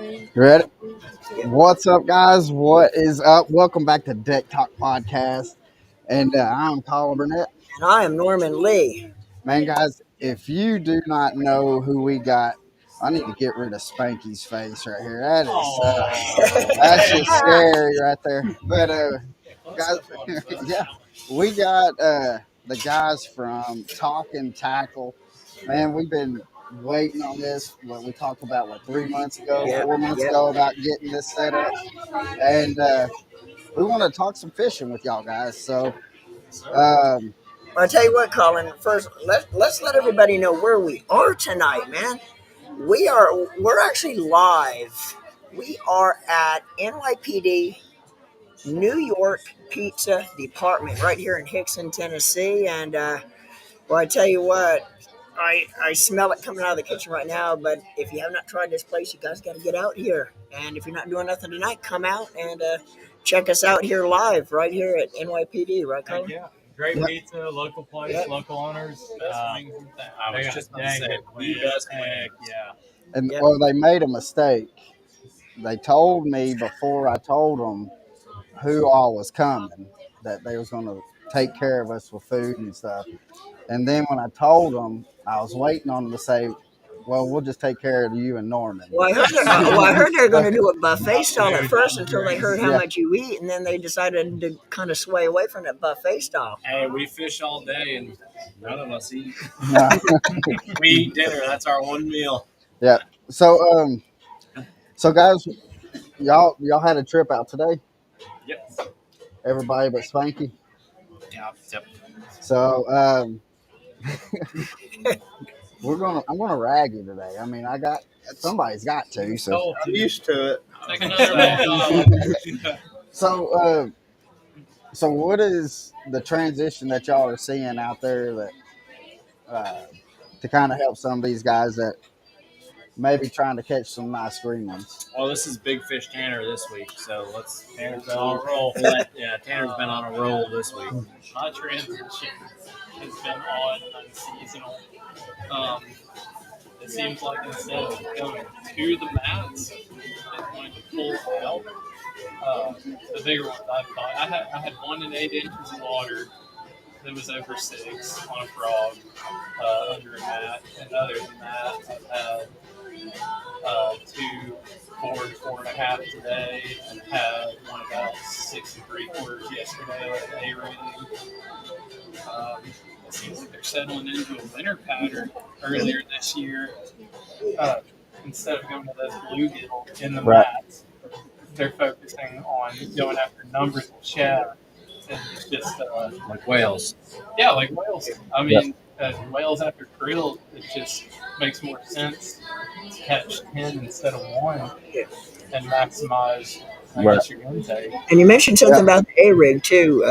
You ready? Yeah. What's up, guys? What is up? Welcome back to Deck Talk Podcast. And I'm Colin Burnett. And I am Norman Lee. Man, guys, if you do not know who we got, I need to get rid of Spanky's face right here. That's just scary right there. But guys, yeah, we got the guys from Talk and Tackle. Man, we've been waiting on this. What we talked about, 3 months ago, Yep. 4 months Yep. ago, about getting this set up, and we want to talk some fishing with y'all guys. So, um, Well, I tell you what, Colin. First, let's let everybody know where we are tonight, man. We're actually live. We are at NYPD New York Pizza Department right here in Hickson, Tennessee, and well, I tell you what. I smell it coming out of the kitchen right now, but if you have not tried this place, you guys got to get out here. And if you're not doing nothing tonight, come out and check us out here live, right here at NYPD, right, Colin? Yeah, great Yep. pizza, local place, Yep. local owners. I was just about to say, the best heck, wings. yeah. and Yep. well, they made a mistake. They told me before I told them who all was coming that they was going to take care of us with food and stuff. And then when I told them, I was waiting on them to say, "Well, we'll just take care of you and Norman." I heard they were going to do a buffet style at first until they heard how Yeah. much you eat, and then they decided to kind of sway away from that buffet style. Hey, we fish all day and none of us eat. No. We eat dinner. That's our one meal. Yeah. So, so guys, y'all had a trip out today. Yep. Everybody but Spanky. Yep. So, I'm gonna rag you today. I mean, somebody's got to. So, I'm used to it. Take another one. so, so what is the transition that y'all are seeing out there that to kind of help some of these guys that may be trying to catch some nice green ones? Well, this is Big Fish Tanner this week, so Tanner's been on a roll. Yeah, Tanner's been on a roll this week. My transition has been on unseasonal. It seems like instead of going to the mats and wanting to pull the belt, the bigger ones I've caught. I had 1 and 8 inches of water that was over 6 on a frog under a mat. And other than that, I've had 2, 4, 4.5 today, and had one about 6 3/4 yesterday with an A-rating. It seems like they're settling into a winter pattern. Earlier this year, instead of going to those bluegill in the Right. mats, they're focusing on going after numbers of shad. And it's just, Like whales. yeah, like whales. I mean, whales after krill, it just makes more sense to catch 10 instead of 1 Yeah. and maximize, I Right. guess, your intake. And you mentioned something Yeah. about the A rig too.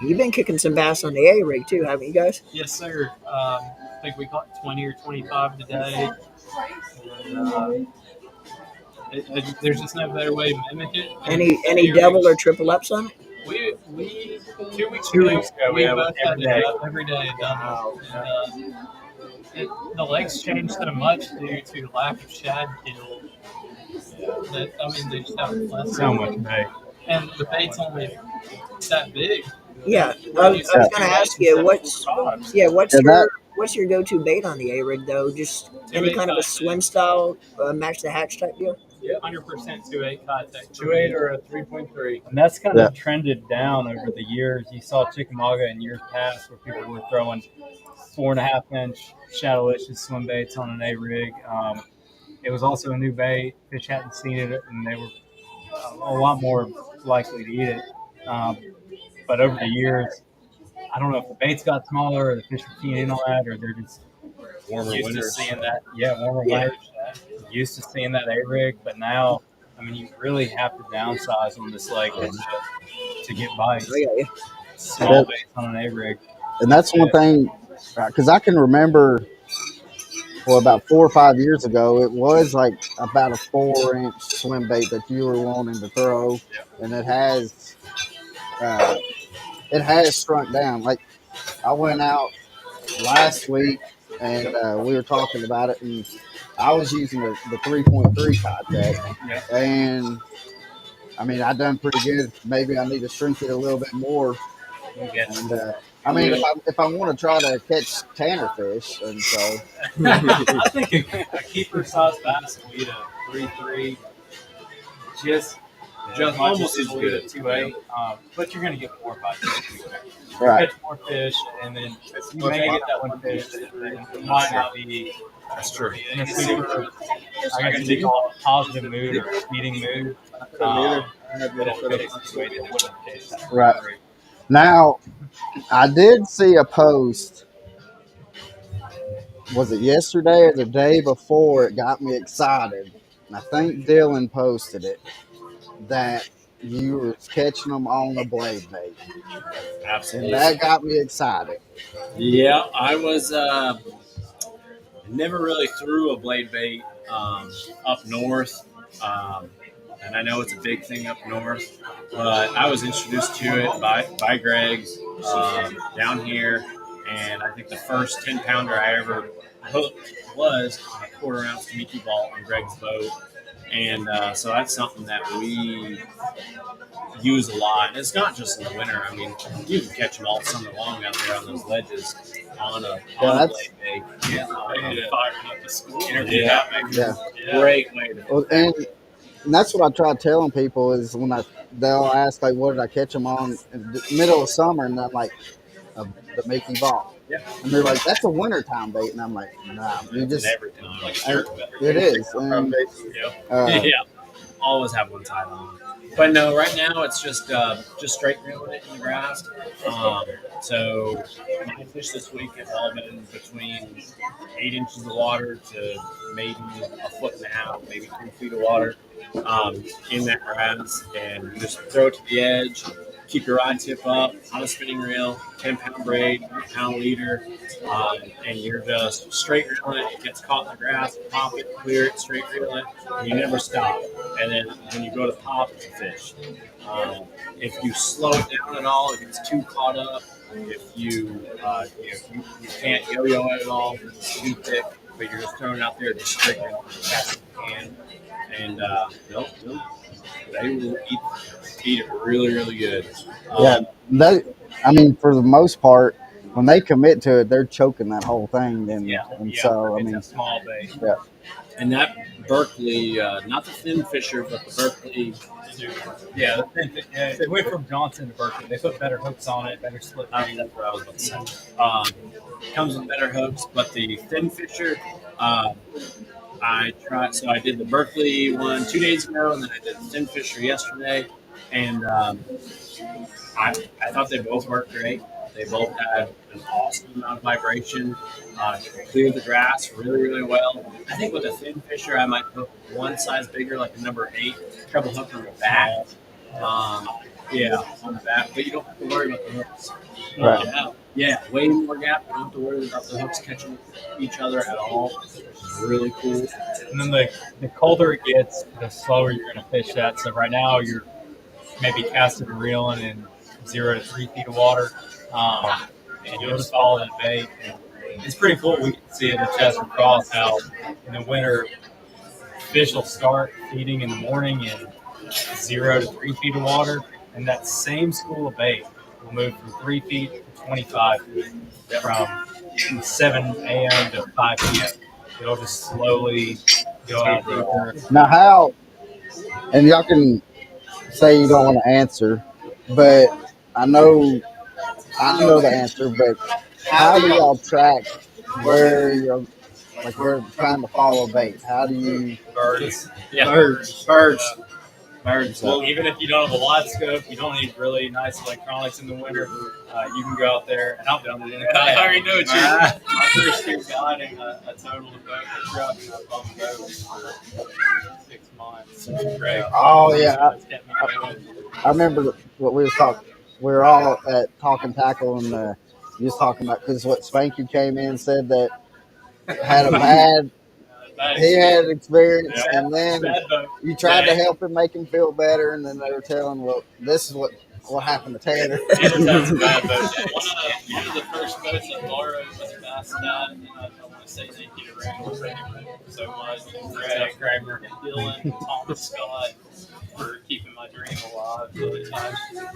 You've been kicking some bass on the A rig too, haven't you guys? Yes, sir. I think we caught 20 or 25 today. And, there's just no better way to mimic it. Any double or triple ups on it? We 2 weeks 2 ago, weeks ago, we we have both every had day. it up every day at Dunlop. And, the lakes changed so much due to lack of shad kill. That, I mean, they just have less. So much bait. And the bait's only that big. Yeah, I was going to ask you what's Yeah, that- what's your go-to bait on the A rig though? Just any kind of a swim style, match the hatch type deal. 100% 2.8 contact. 2.8 or a 3.3. And that's kind Yeah. of trended down over the years. You saw Chickamauga in years past where people were throwing 4.5-inch shadowlicious swim baits on an A rig. It was also a new bait. Fish hadn't seen it, and they were a lot more likely to eat it. But over the years, I don't know if the baits got smaller or the fish were keying in on that, or they're just Warmer used winters. to seeing that. Yeah, warmer Yeah. winters. Used to seeing that A rig, but now, I mean, you really have to downsize on this lake to get bites. Oh, yeah. Small baits on an A rig. And that's one thing, because I can remember, well, about 4 or 5 years ago, it was like about a 4-inch swim bait that you were wanting to throw, and it has shrunk down. Like I went out last week and we were talking about it, and I was using the 3.3 contact, Yeah. and I mean I done pretty good. Maybe I need to shrink it a little bit more, We'll get and you. I mean if I want to try to catch tanner fish, and so I think a keeper size bass will eat a 3.3 just Just much almost as as it'll eat a good. 2.8. But you're going to get more by 2.8. right. Catch more fish, and then you may get that one fish that might not be That's true. in a super, I guess you call it positive mood or feeding mood. It'll taste the way that it wouldn't taste that Right. great. Now I did see a post. Was it yesterday or the day before? It got me excited. And I think Dylan posted it that you were catching them on a blade bait, and Absolutely. that got me excited. Yeah, I was never really threw a blade bait up north, and I know it's a big thing up north, but I was introduced to it by Greg down here, and I think the first 10-pounder I ever hooked was on a 1/4 ounce Mickey ball on Greg's boat, and so that's something that we use a lot. And it's not just in the winter. I mean, you can catch them all summer long out there on those ledges on a that's- blade bait. Yeah, Firing up the school. Yeah. Yeah. Great way to. Well, and that's what I try telling people is when they'll ask like, what did I catch them on in the middle of summer, and I'm like, the Mickey ball. Yeah. And they're like, that's a wintertime bait, and I'm like, nah, you just every time. Like it is. And, yeah. Always have one tied on. But no, right now it's just straight reeling it in the grass. So my fish this week have all been between 8 inches of water to maybe a 1.5 feet, maybe 2 feet of water in that grass, and you just throw it to the edge. Keep your rod tip up on a spinning reel, 10-pound braid, 1-pound leader, and you're just straight reeling it. It gets caught in the grass, pop it, clear it, straight reel it, and you never stop. And then when you go to pop, it's a fish. If you slow it down at all, if it's too caught up, if you can't yo-yo it at all, it's too thick, but you're just throwing it out there just straight reel as fast as you can, and they will eat it really, really good. yeah, I mean, for the most part, when they commit to it, they're choking that whole thing. And so, I it's mean, a small bait. And that Berkeley, not the Thin Fisher, but the Berkeley. Yeah, they went from Johnson to Berkeley. They put better hooks on it, better slip. That's what I was about to say. Comes with better hooks, but the Thin Fisher, I tried. So I did the Berkeley one 2 days ago, and then I did the Thin Fisher yesterday, and I thought they both worked great. They both had an awesome amount of vibration, cleared the grass really, really well. I think with a Thin Fisher, I might hook one size bigger, like a number 8, treble hook on the back. On the back, but you don't have to worry about the hooks. Right. Yeah, way more gap. You don't have to worry about the hooks catching each other at all. Which is really cool. And then the colder it gets, the slower you're going to fish that. So right now you're maybe casting and reeling in 0 to 3 feet of water, and you'll just follow that bait. And it's pretty cool. We can see it at Chester Cross how in the winter fish will start feeding in the morning in 0 to 3 feet of water, and that same school of bait will move from 3 feet to 25 feet from 7 a.m. to 5 p.m. It'll just slowly go out deeper. now how, and y'all can say you don't want to answer, but I know the answer. But how do y'all track where you're trying to follow bait? How do you? Birds. Birds. Well, even if you don't have a live scope, you don't need really nice electronics in the winter. You can go out there, and I've done it in a kayak. I already know what My first year guiding a total of boat truck, and I've on boat for 6 months. Great. Oh yeah, It's kept me going. I remember what we was talking. We were all at Talking Tackle, and you was talking about because what Spanky came in and said that had a bad. He had experience, and then Bad boat. you tried to help him, make him feel better, and then they were telling, well, this is what happened to Tanner. That's a bad boat. One of the first boats I borrowed was a Bass Cat, and I told say thank you to Randall so much, and Greg Kramer, and Dylan, Thomas Scott for keeping my dream alive. But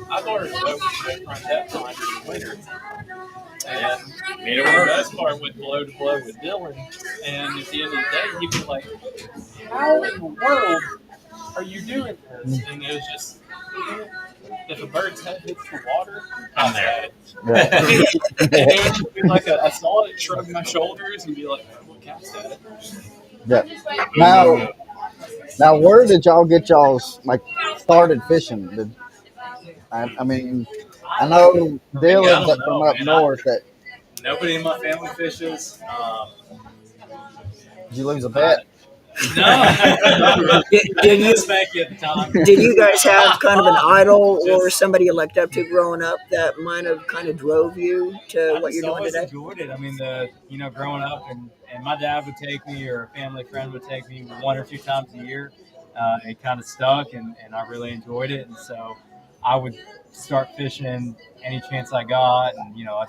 I've learned to go front depth finder in the winter. And the best part went blow to blow with Dylan. And at the end of the day, he'd be like, how in the world are you doing this? And it was just, if a bird's head hits the water, I'm there. And it would be like I saw it, shrug my shoulders, and be like, well, cast at it. Yeah. Now, where did y'all get y'all's like started fishing? I mean, I know Dylan's don't from know, up man. north. That Nobody in my family fishes. did you lose a bet? No. Did you Spank you at the time. did you guys have kind of an idol or somebody you looked up to growing up that might have kind of drove you to I what you're just doing always today? enjoyed it. I mean, growing up, and my dad would take me, or a family friend would take me one or two times a year. It kind of stuck, and I really enjoyed it. And so I would start fishing any chance I got, and I'd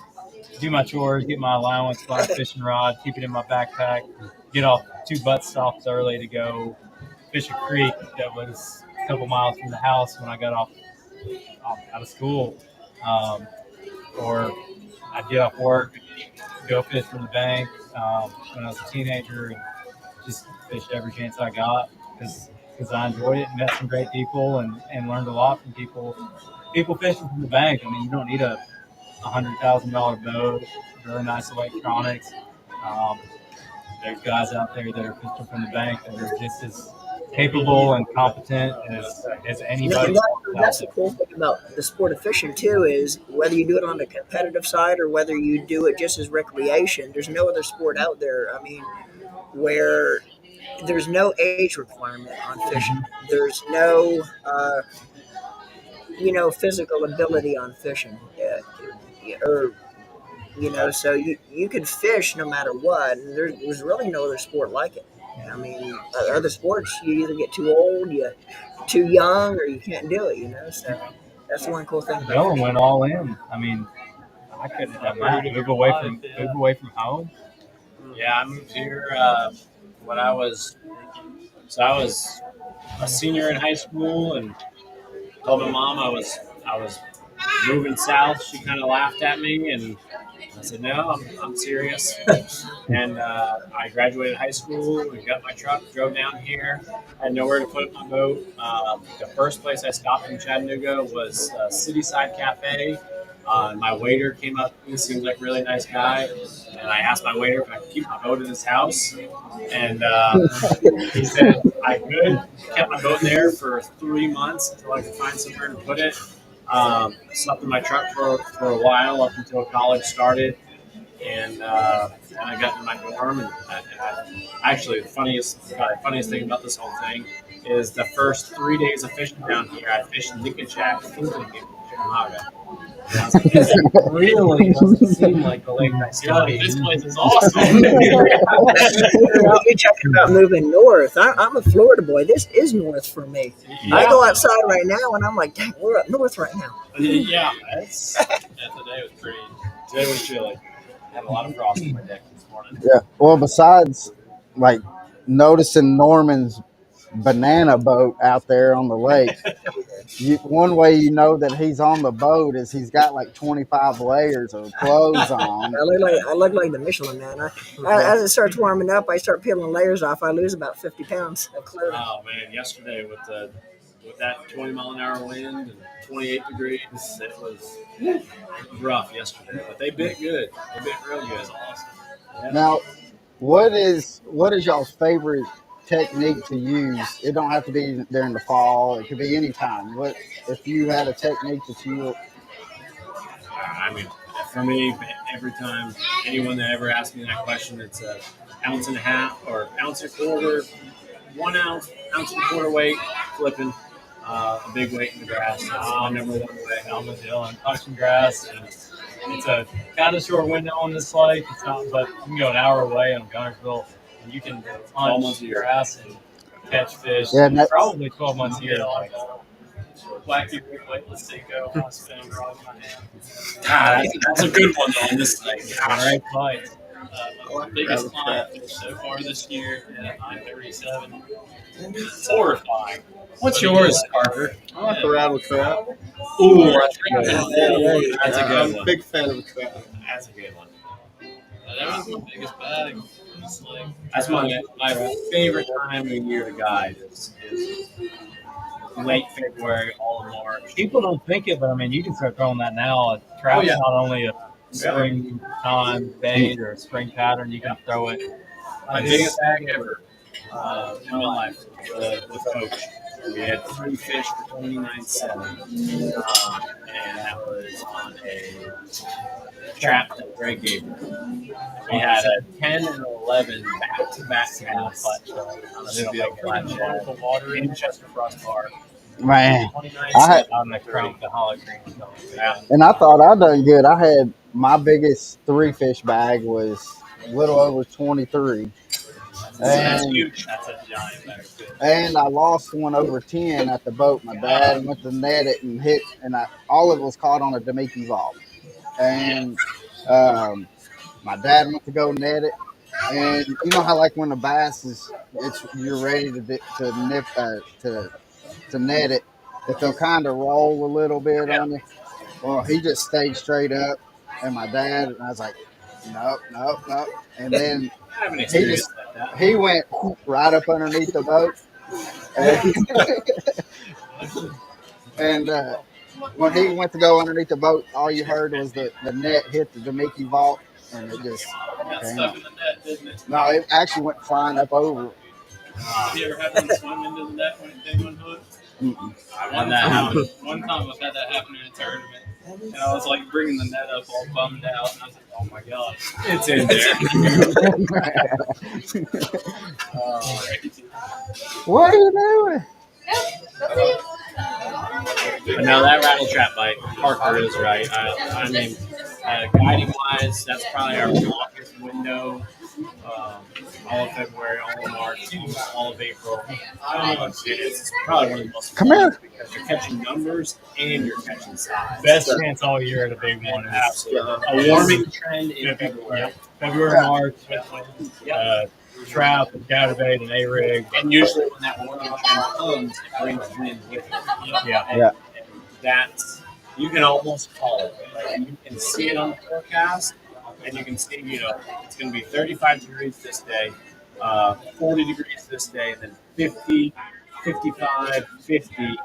do my chores, get my allowance, buy a fishing rod, keep it in my backpack, get off 2 butt stops early to go fish a creek that was a couple miles from the house when I got off out of school. Or I'd get off work, go fish from the bank when I was a teenager, and just fished every chance I got because I enjoyed it and met some great people and learned a lot from people fishing from the bank. I mean, you don't need a $100,000 boat, really nice electronics. There's guys out there that are fishing from the bank that are just as capable and competent as anybody. That's the cool thing about the sport of fishing too, is whether you do it on the competitive side or whether you do it just as recreation. There's no other sport out there. I mean, where there's no age requirement on fishing. There's no physical ability on fishing, so you can fish no matter what. And there's really no other sport like it. I mean, other sports, you either get too old, you're too young, or you can't do it. So that's the one cool thing about Dylan fishing. went all in. I mean, I couldn't have done that. Move away from home. Yeah, I moved here when I was a senior in high school, and told my mom I was moving south. She kind of laughed at me, and I said, no, I'm serious. And I graduated high school. We got my truck, drove down here. I had nowhere to put my boat. The first place I stopped in Chattanooga was Cityside Cafe. My waiter came up. He seemed like a really nice guy. And I asked my waiter if I could keep my boat in his house. And he said I could. Kept my boat there for 3 months until I could find somewhere to put it. Slept in my truck for a while up until college started. And I got in my dorm. And actually, the funniest thing about this whole thing is the first 3 days of fishing down here, I fished Nick and Shack in Chickamauga. Really doesn't seem like the lake I studied. This place is awesome. You're talking about moving north. I'm a Florida boy. This is north for me. I go outside right now, and I'm like, dang, we're up north right now. Yeah, today was pretty. Today was chilly. I had a lot of frost on my deck this morning. Yeah. Well, besides like noticing Norman's banana boat out there on the lake, one way you know that he's on the boat is he's got like 25 layers of clothes on. I look like the Michelin Man. As it starts warming up, I start peeling layers off. I lose about 50 pounds of clothing. Oh man, yesterday with that 20-mile-an-hour wind and 28 degrees, it was rough yesterday. But they bit good. They bit real good. Yeah. Now, what is y'all's favorite technique to use? It don't have to be during the fall. It could be any time. What if you had a technique that you? I mean, for me, every time anyone that ever asks me that question, it's an ounce and a half or ounce and a quarter, 1 ounce, ounce and a quarter weight, flipping a big weight in the grass. That's my number one way. I'm with Dylan, punching grass. And it's a kind of short window on this lake. It's not, but you can go an hour away on Gunnersville, and you can punch grass and catch fish. Yeah, probably 12 months a year. Like, Wacky big weightless Seiko. I was spinning rod in my hand. God, that's a good one though on this thing. great fights. My biggest client fish so far this year at 937. It's horrifying. What's yours, Parker? I like a rattle trap. Ooh, that's good. That's a I'm good a one. big fan of a trap. That's a good one. That was my biggest bag. It's like, That's my favorite time of year to guide is late February, all of March. People don't think it, but I mean, you can start throwing that now. A trap's yeah. not only a springtime bait or a spring pattern. You can throw it. My biggest bag ever in my life with Coach. We had 3 fish for 29.7, and that was on a trap that Greg gave me. We had a 10 and 11 back-to-back clutch on a big flat the water in. in Chester Frost Park. Man, 29.7 on the crown, the hollow cream. Yeah. and I thought I done good. I had my biggest 3-fish bag was a little over 23. That's And, huge. That's a giant bag. Too. and I lost one over 10 at the boat. My dad went to net it and hit, and all of it was caught on a Demiki vault. And my dad went to go net it, and you know how like when the bass you're ready to nip to net it, that they'll kind of roll a little bit on you. Well, he just stayed straight up, and my dad, and I was like, nope, nope, nope, and then I haven't he experienced just that. he went right up underneath the boat, and when he went to go underneath the boat, all you heard was the net hit the Demiki vault, and it just Got came stuck out. in the net, didn't it? No, it actually went flying up over. Have you ever had one swim into the net when it did one hook? Mm-mm. One time I've had that happen in a tournament. And I was like bringing the net up all bummed out. And I was like, oh my God. It's in there. Crazy. What are you doing? But no, that rattle trap bite, Parker is right. I mean, guiding wise, that's probably our longest window. All of February, all of March, all of April. It's probably one of the most Come fun here. because you're catching numbers and you're catching size. Best chance all year at a big one is Absolutely. A warming trend in February. February, March. Trap, and Gatabait, and A-Rig. And usually when that warming trend comes, it brings wind with it. Yeah. And that's, you can almost call it. Like, you can see it on the forecast, and you can see, it's going to be 35 degrees this day, 40 degrees this day, and then 50, 55, 50,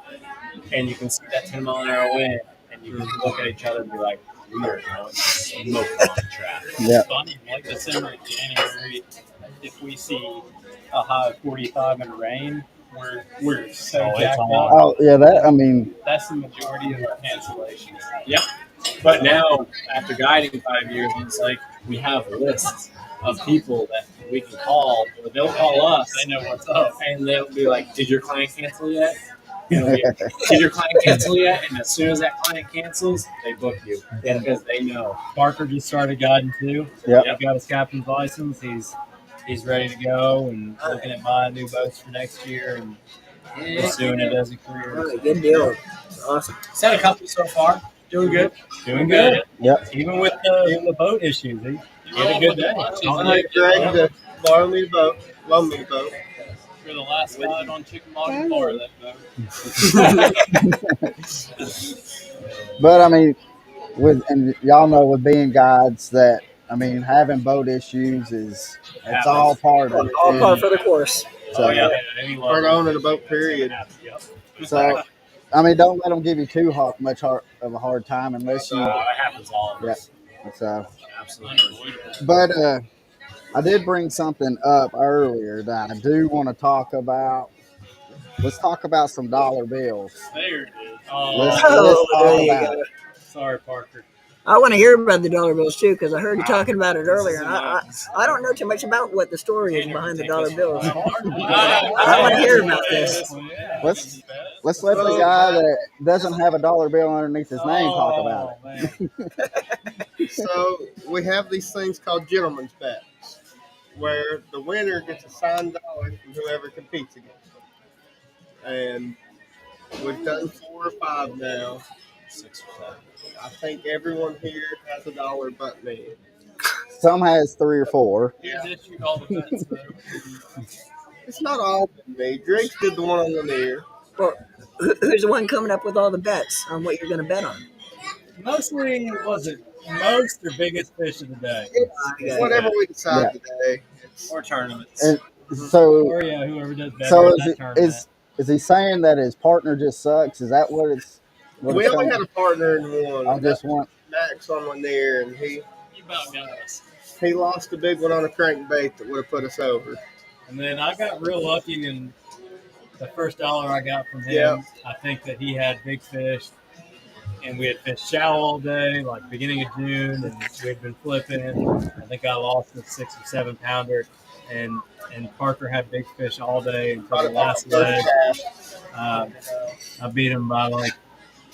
and you can see that 10 mile an hour wind, and you can look at each other and be like, we are going to smoke on the track. Yeah. It's funny, like December and January, if we see a high of 45 and rain, we're so it's jacked on. up. Oh yeah, that I mean, That's the majority of our cancellations. Yeah. But now, after guiding 5 years, it's like we have lists of people that we can call, or they'll call us. They know what's up. And they'll be like, "Did your client cancel yet? Did your client cancel yet?" And as soon as that client cancels, they book you because they know. Parker just started guiding too. Yep. He got his captain's license. He's ready to go and looking at buying new boats for next year and pursuing it as a career. All right, good deal. Awesome. He's had a couple so far. Doing good. Doing good. Yep. Even with the boat issues, he had a good day. I need Greg to borrow me a boat, loan me a boat. You're the last guy on Chickamauga Bar that boat. but I mean, and y'all know with being guides that I mean having boat issues it's all part of it. All par for the course. So, Or owning a boat, period. so I mean, don't let them give you too much of a hard time unless you. It happens all of us. So, Absolutely. but I did bring something up earlier that I do want to talk about. Let's talk about some dollar bills. There it is. Let's Oh, talk there you about go. it. Sorry, Parker. I want to hear about the dollar bills too because I heard you talking about it earlier. And I don't know too much about what the story is behind the dollar bills. I want to hear about this. Let's let the guy that doesn't have a dollar bill underneath his name talk about it. So we have these things called gentlemen's bets, where the winner gets a signed dollar from whoever competes against them. And we've done 4 or 5 now. 6 or 7. I think everyone here has a dollar but me. some has 3 or 4. You did shoot all the bets, though. It's not all me. Drake did the one on the near. Well, who's the one coming up with all the bets on what you're going to bet on? Mostly, was it most or biggest fish of the day? It's whatever we decide today. Or tournaments. And so, Or yeah, whoever does better so in that tournament. is he saying that his partner just sucks? Is that what it's? What We it's only saying? had a partner in one. I just want. Max on one there, and You about got us. he lost a big one on a crankbait that would have put us over. And then I got real lucky in the first dollar I got from him. Yeah. I think that he had big fish, and we had fished shallow all day, like beginning of June, and we had been flipping. I think I lost a 6 or 7 pounder, and Parker had big fish all day until the last leg. I beat him by like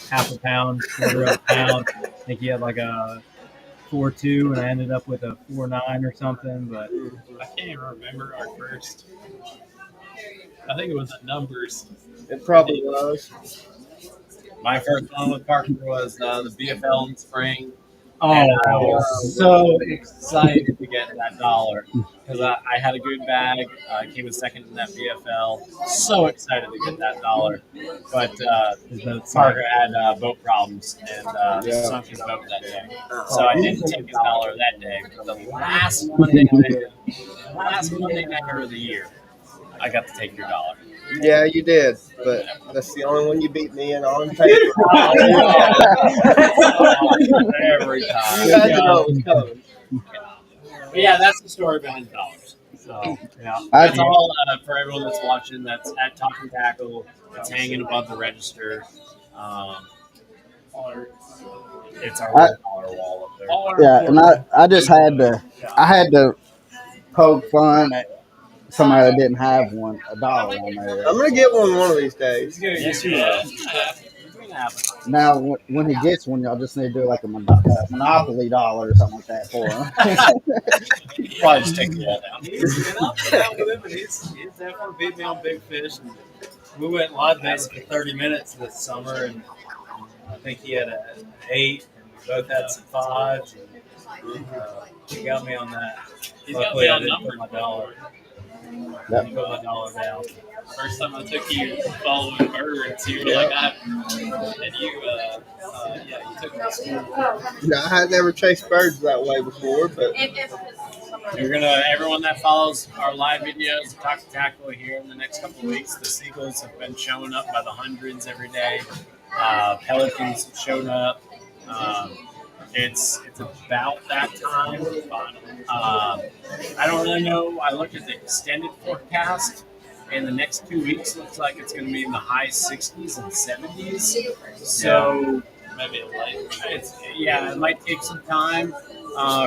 half a pound, quarter of a pound. I think he had like a 4.2, and I ended up with a 4.9 or something. But I can't even remember our first. I think it was the numbers. It probably was. My first one with Parker was the BFL in spring. oh, And I was so excited to get that dollar because I had a good bag. I came in second in that BFL. So excited to get that dollar. But Parker had boat problems and sunk his boat that day. So I didn't take his dollar that day. But the last Monday night of the year, I got to take your dollar. Yeah, you did, but that's the only one you beat me in on paper. Every time. You had to know it was coming. But yeah, that's the story behind the dollars. So yeah, I- that's all for everyone that's watching. That's at Talking Tackle. It's hanging above the register. It's our I- dollar wall up there. Yeah, and I just had to poke fun at somebody that didn't have $1 on there. I'm gonna get one of these days. Yes, you will. Now, when he gets one, y'all just need to do like a Monopoly dollar or something like that for him. Probably just take the wall down. He's been up and down with him, and he's definitely beat me on big fish. And we went live bait for 30 minutes this summer, and I think he had an 8, and we both had some 5s. And, he got me on that. He's got Luckily, me I on didn't put numbers my dollar. Yep. I put my dollar down. First time I took you following birds, you were like, and you took me to school. No, I had never chased birds that way before, but Everyone that follows our live videos, Talk to Tackle here in the next couple of weeks, the seagulls have been showing up by the hundreds every day. Pelicans have shown up. It's about that time. I don't really know. I looked at the extended forecast, and the next 2 weeks looks like it's going to be in the high 60s and 70s. So Maybe a light. it might take some time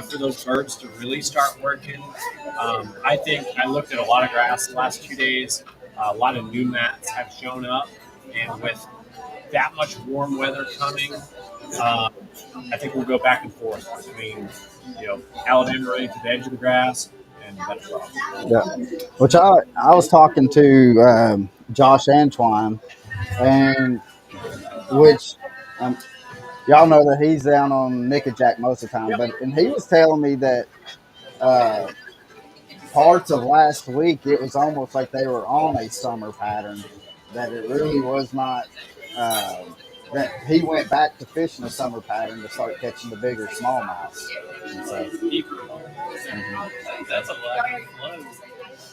for those birds to really start working. I think I looked at a lot of grass the last 2 days. A lot of new mats have shown up, and with that much warm weather coming, I think we'll go back and forth between, Alabama right to the edge of the grass and Metrop. Yeah. Which I was talking to Josh Antoine, and which y'all know that he's down on Nickajack most of the time, and he was telling me that parts of last week it was almost like they were on a summer pattern, that it really was not. That he went back to fishing a summer pattern to start catching the bigger smallmouth. So, That's a lot of flow.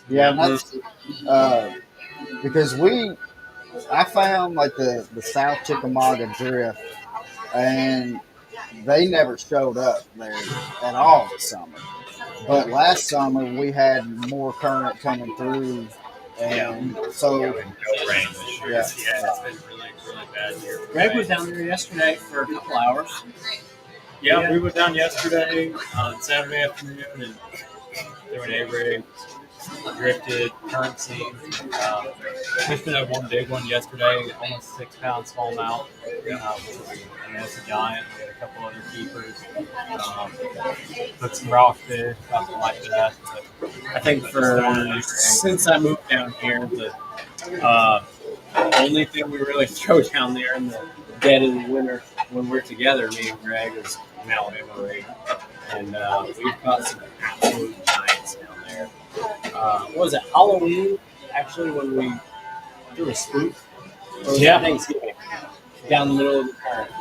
yeah, and that's because I found like the South Chickamauga drift, and they never showed up there at all this summer. But last summer we had more current coming through, and so No rain this year. Yeah. It's been really, really bad here. Greg was down there yesterday for a couple hours. Yeah, we went down yesterday on Saturday afternoon, and there were A-rig, drifted, current scene. Fished at one big one yesterday, almost 6 pound smallmouth. It's a giant. We had a couple other keepers. Took some rockfish, nothing like that. But I think since I moved down here, the only thing we really throw down there in the dead of the winter when we're together, me and Greg, is an Alabama rig. and we've got some absolute giants down there. What was it, Halloween? Actually, when we threw a spook? Or was it Thanksgiving? Down the middle of the current.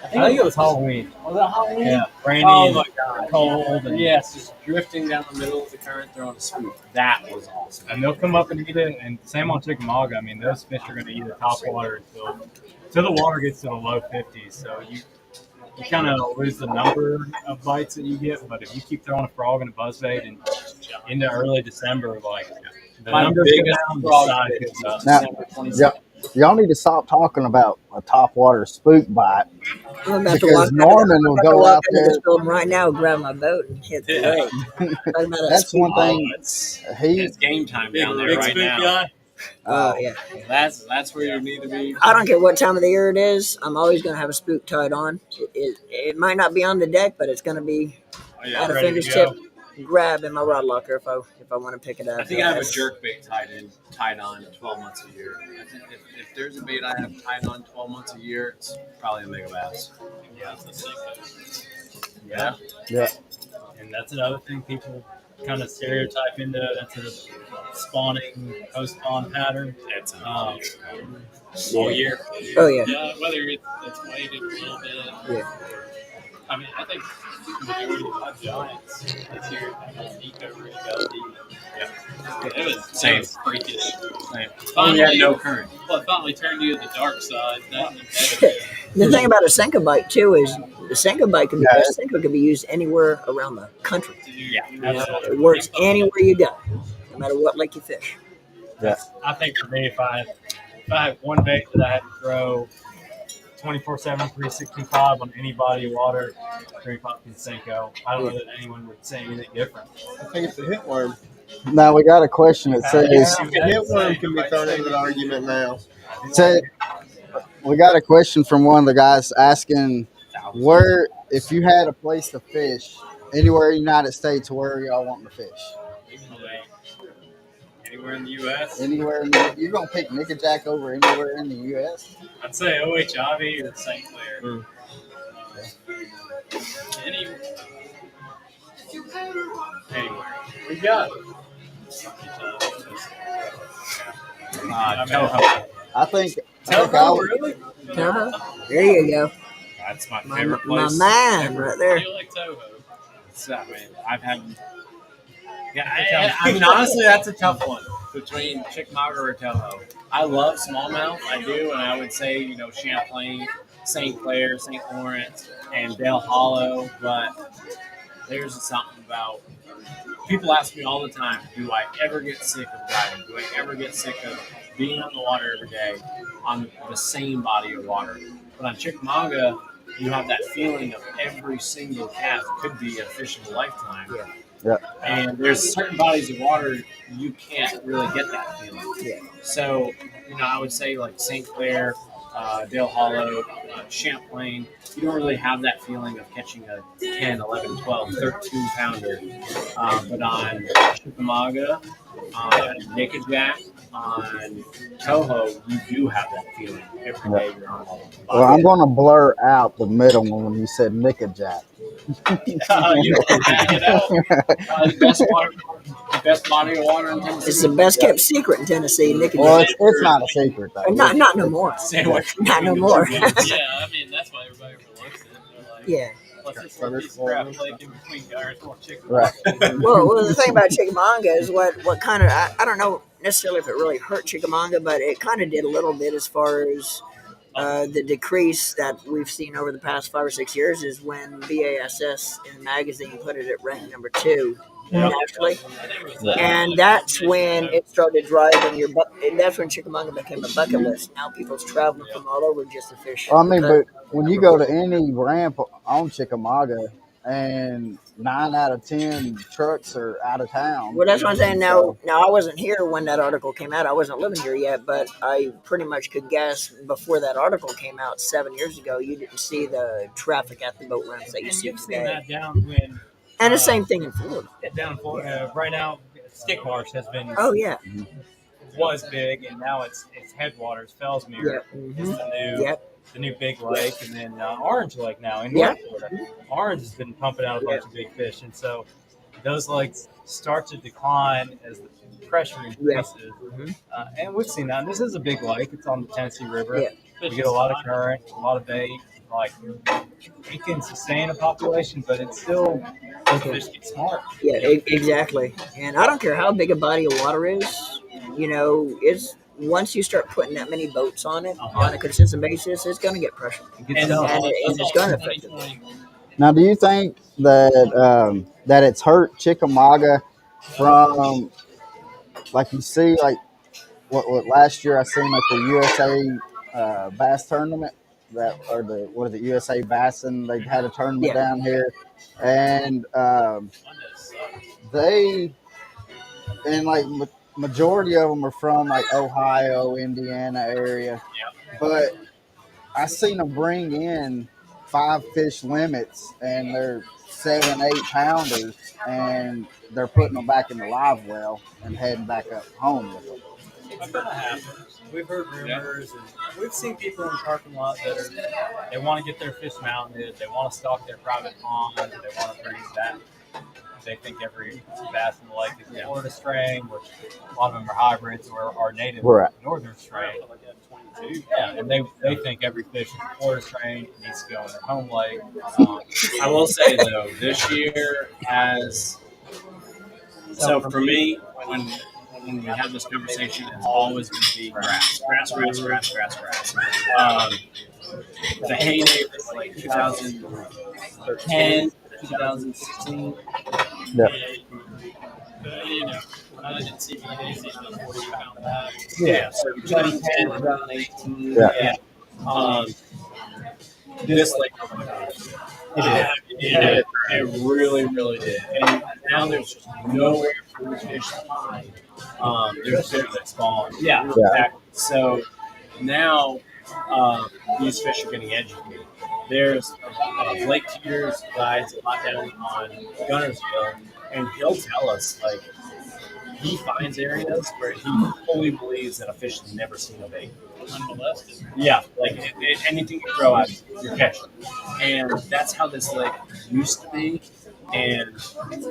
I think it was Halloween. Was it Halloween? Yeah, rainy Oh and my god. cold. And, Yes, just drifting down the middle of the current, throwing a spook. That was awesome. and they'll come up and eat it. And same on Chickamauga. I mean, those fish are going to eat the top water until the water gets to the low 50s. So you kind of lose the number of bites that you get. But if you keep throwing a frog and a buzzbait and into early December, like the My numbers go biggest down, the frog size fish goes up. Now, December 22nd. yeah, y'all need to stop talking about a topwater spook bite I'm about to because walk Norman will go out into there. this building right now, grab my boat, and hit the Yeah. lake. Talking about a That's one Oh, thing. He it's game time down there Big right spook now. guy. Oh yeah. That's where you need to be. I don't care what time of the year it is. I'm always going to have a spook tied on. It might not be on the deck, but it's going to be Oh, yeah. at a ready to fingertip go. grab in my rod locker if I want to pick it up. I think I have a jerk bait tied on 12 months a year. I think if there's a bait I have tied on 12 months a year, it's probably a mega bass. Yeah, it's the same. Yeah. Yeah. And that's another thing people kind of stereotype into. That's a spawning, post-spawn pattern. It's Um, all year. Oh yeah. Yeah, whether it's weighted a little bit. Yeah. I mean, I think the majority of my giants this year have eco rig LD. Yeah. It was Same. freakish. Same. Finally, had no current. Well, it finally turned you to the dark side. That and better. The thing about a Senko bite too is the Senko bite can be Yeah. the Senko can be used anywhere around the country. Yeah, absolutely. It works anywhere you go, no matter what lake you fish. I think for me, if I had one bait that I had to throw 24/7, 365 on any body of water, very fucking Senko. I don't know that anyone would say anything different. I think it's a hitworm. Now we got a question that says, A hitworm can be thrown into the argument now. we got a question from one of the guys asking where, if you had a place to fish anywhere in the United States, where are y'all wanting to fish? Anywhere in the U.S., Anywhere you're gonna pick Nickajack over anywhere in the U.S. I'd say O.H. Ivy or St. Clair. Anywhere. We got Toho. I think Toho, really? There you go. That's my My, favorite my place. man right there. You like Toho? I mean, I've had. Yeah, I mean, honestly, that's a tough one between Chickamauga or Toho. I love smallmouth, I do, and I would say Champlain, St. Clair, St. Lawrence, and Dale Hollow. But there's something about people ask me all the time: do I ever get sick of diving? Do I ever get sick of being on the water every day on the same body of water? But on Chickamauga, you have that feeling of every single cast could be a fish of a lifetime. Yeah. And there's certain bodies of water you can't really get that feeling. Yeah. So, I would say like St. Clair, Dale Hollow, Champlain, you don't really have that feeling of catching a 10, 11, 12, 13 pounder. But on Chickamauga, on Nickajack, on Toho, you do have that feeling every day you're on the Well, I'm gonna blur out the middle one when you said Nickajack. You don't back it out. The best body of water in Tennessee. It's the best kept secret in Tennessee, Nicky. Well, it's not a secret though. Not no more. Stay away from Not no more. Yeah, I mean that's why everybody overlooks it. They're like, Yeah. what's this little piece of crap like in between guys? Well, chicken. Right. Well, the thing about Chickamauga is what kind of I don't know necessarily if it really hurt Chickamauga, but it kind of did a little bit as far as the decrease that we've seen over the past 5 or 6 years is when BASS in the magazine put it at rank number 2 nationally, and that's when it started driving your and that's when Chickamauga became a bucket list. Now people's traveling from all over just to fish. Well, I mean, but when you go to any ramp on Chickamauga, and 9 out of 10 trucks are out of town. Well, that's what I'm saying. Now I wasn't here when that article came out. I wasn't living here yet, but I pretty much could guess before that article came out 7 years ago, you didn't see the traffic at the boat ramps that you see You've seen today. that down when And the same thing in Florida. down in Florida. Right now, Stick Marsh has been Oh yeah, was big, and now it's Headwaters, Fellsmere yeah, is the new yep. the new Big Lake, and then Orange Lake now in Yeah. North Florida. Orange has been pumping out a bunch of big fish, and so those lakes start to decline as the pressure increases. Mhm. And we've seen that. And this is a big lake. It's on the Tennessee River. Yeah. We get a lot of current, a lot of bait. Like, it can sustain a population, but it's still, those fish get smart. Yeah, exactly. And I don't care how big a body of water is, it's once you start putting that many boats on it on a consistent basis, it's going to get pressure. It gets And, tough. and it's going to affect it. Now, do you think that that it's hurt Chickamauga from, like you see, like what last year I seen like the USA bass tournament or the USA Bassin, they had a tournament down here, and they and like majority of them are from like Ohio, Indiana area, but I seen them bring in 5 fish limits, and they're 7-8 pounders, and they're putting them back in the live well and heading back up home with them. It's gonna happen. We've heard rumors, and we've seen people in the parking lot that they want to get their fish mounted, they want to stock their private pond, they want to breed that. They think every bass in the lake is a Florida strain, which a lot of them are hybrids or are native northern strain. Yeah, and they think every fish is a Florida strain, it needs to go in their home lake. I will say though, this year so for me, when we have this conversation, it's always going to be grass. The heyday was like 2010, 2016. Yeah. I didn't see days in the 40-pound bag. Yeah, so 2010, 2018. Yeah. This like, it really, really did. And now there's just nowhere for the fish to hide. There's fish that spawn. Yeah, exactly. So now these fish are getting educated. There's Blake Teeter's guides a lot down on Gunnersville, and he'll tell us like he finds areas where he fully believes that a fish has never seen a bait. Unmolested. Yeah, like anything you throw out, you're catching. And that's how this lake used to be. And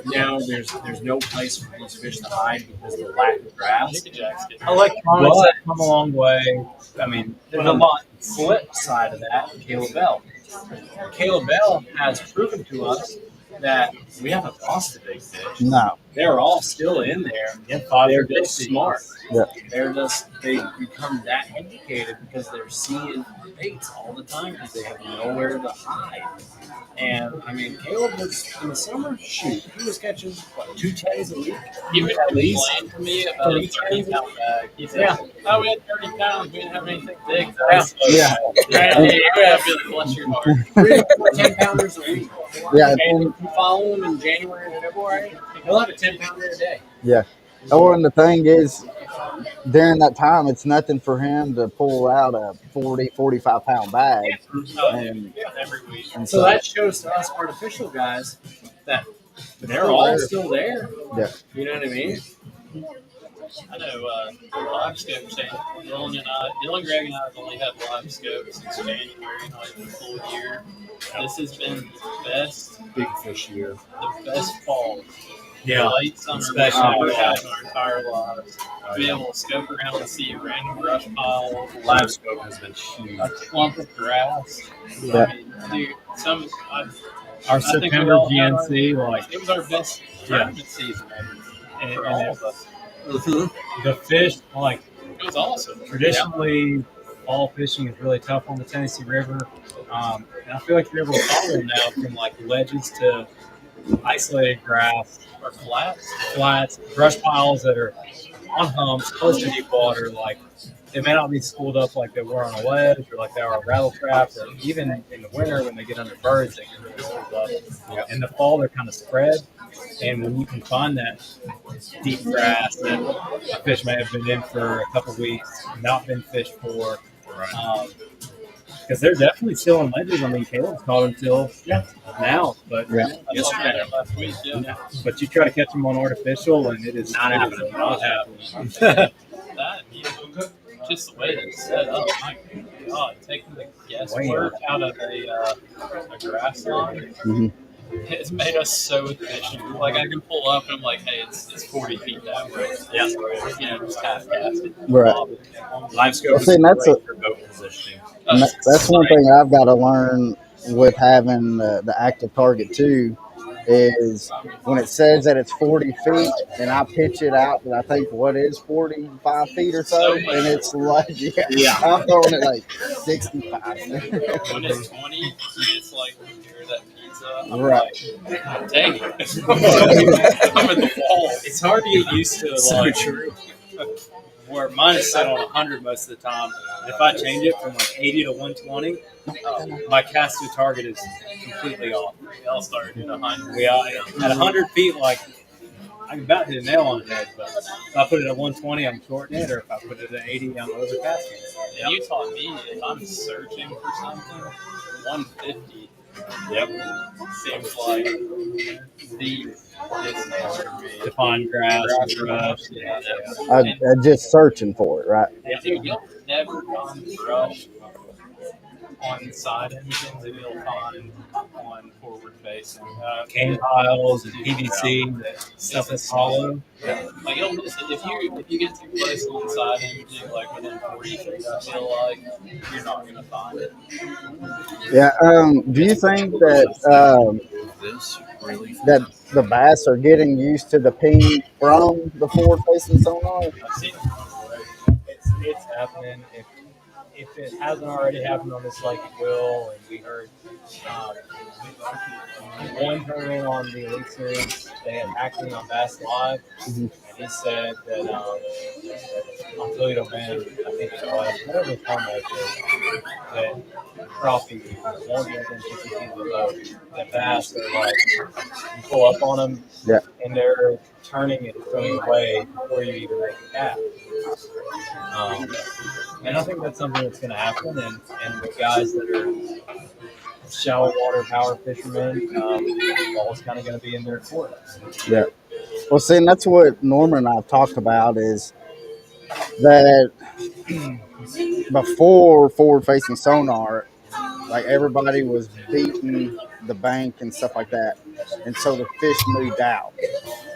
now there's no place for these fish to hide because of the lack of grass. Electronics have come a long way. I mean, there's a lot. Flip side of that, Caleb Bell. Caleb Bell has proven to us that we haven't lost a big fish. No. They're all still in there. They're just smart. Yeah. They become that educated because they're seeing baits all the time because they have nowhere to hide. And I mean, Caleb was in the summer. Shoot, he was catching what 2 10s a week. He would complain to me about a 30-pound bag. He said, "Oh, we had 30 pounds. We didn't have anything big." Yeah. You have to bless your heart. 10-pounders a week. Yeah. And if you follow him in January and February, he'll have a 10-pounder a day. Yeah. Oh, and the thing is, during that time, it's nothing for him to pull out a 40, 45-pound bag. And, Every week. and So that shows to us artificial guys that they're all still there. Yeah. You know what I mean? I know live scope saying Dylan, Greg, and I have only had live scopes since January, like the full year. This has been the best Big fish year. the best fall. Yeah. Late summer Especially we've ever had in our entire lives. To be able to scope around and see a random brush pile, Live scope has been huge. a clump of grass. Yeah. I mean, dude, Our I think we September all had GNC, like, it was our best tournament season ever and, for and all of us. the fish, like, It was awesome. traditionally, fall fishing is really tough on the Tennessee River. And I feel like you're able to follow them now from like ledges to isolated grass, Or flats. flats, brush piles that are on humps, close to deep water. Like, they may not be schooled up like they were on a ledge or like they are a rattle trap, or even in the winter when they get under birds, they can really schooled up. In the fall, they're kind of spread. And when you can find that deep grass that a fish may have been in for a couple of weeks, not been fished for, because they're definitely still in ledges. I mean, Caleb's caught them till now, but Yesterday, last week, yeah. but you try to catch them on artificial, and it is Not happening. Not happening. That, you know, just the way it's set up. God, taking the guesswork out of a grass line. Mhm. It's made us so efficient. Like I can pull up and I'm like, hey, it's 40 feet that way. Yeah. Just half cast it. Right. Live scope Well, is see, and that's great for boat positioning. that's one thing I've got to learn with having the active target too, is when it says that it's 40 feet and I pitch it out that I think what is 45 feet or so, and it's like, I'm throwing it like 65. When it's 20, it's like when you're that pizza. I'm Right. like, dang it. I'm at the wall. It's hard to get used to, So like, true. where mine is set on 100 most of the time. And if I change it from like 80 to 120, my cast to target is completely off. We all started at 100. We are at 100 feet, like, I can about hit a nail on the head, but if I put it at 120, I'm shorting it, or if I put it at 80, I'm overcasting it. And you taught me if I'm searching for something, 150 seems like the distance for me. To find grass, brush. Yeah, I'm just searching for it, right? and dude, you'll never find brush on side engines that you'll find on forward facing. Cane piles and PVC, stuff that's hollow. Like if you get too close on the side engine, like within 40 feet, I feel like you're not gonna find it. Yeah. Do you think that that the bass are getting used to the ping from the forward-facing sonar? I've seen it. It's happening. If it hasn't already happened on this lake, it will. And we heard um, one tournament on the Elite Series, they had Acting on Bass Live, and he said that on Toledo Bend, I think it was, whatever the format is, that crappie won't get within 50 feet of the boat. That bass are like, you pull up on them, Yeah. and they're turning and swimming away before you even make a cast. And I think that's something that's going to happen. And the guys that are shallow water power fishermen, ball's kind of going to be in their court. Yeah. Well, see, and that's what Norman and I have talked about is that before forward-facing sonar, like everybody was beating the bank and stuff like that, and so the fish moved out.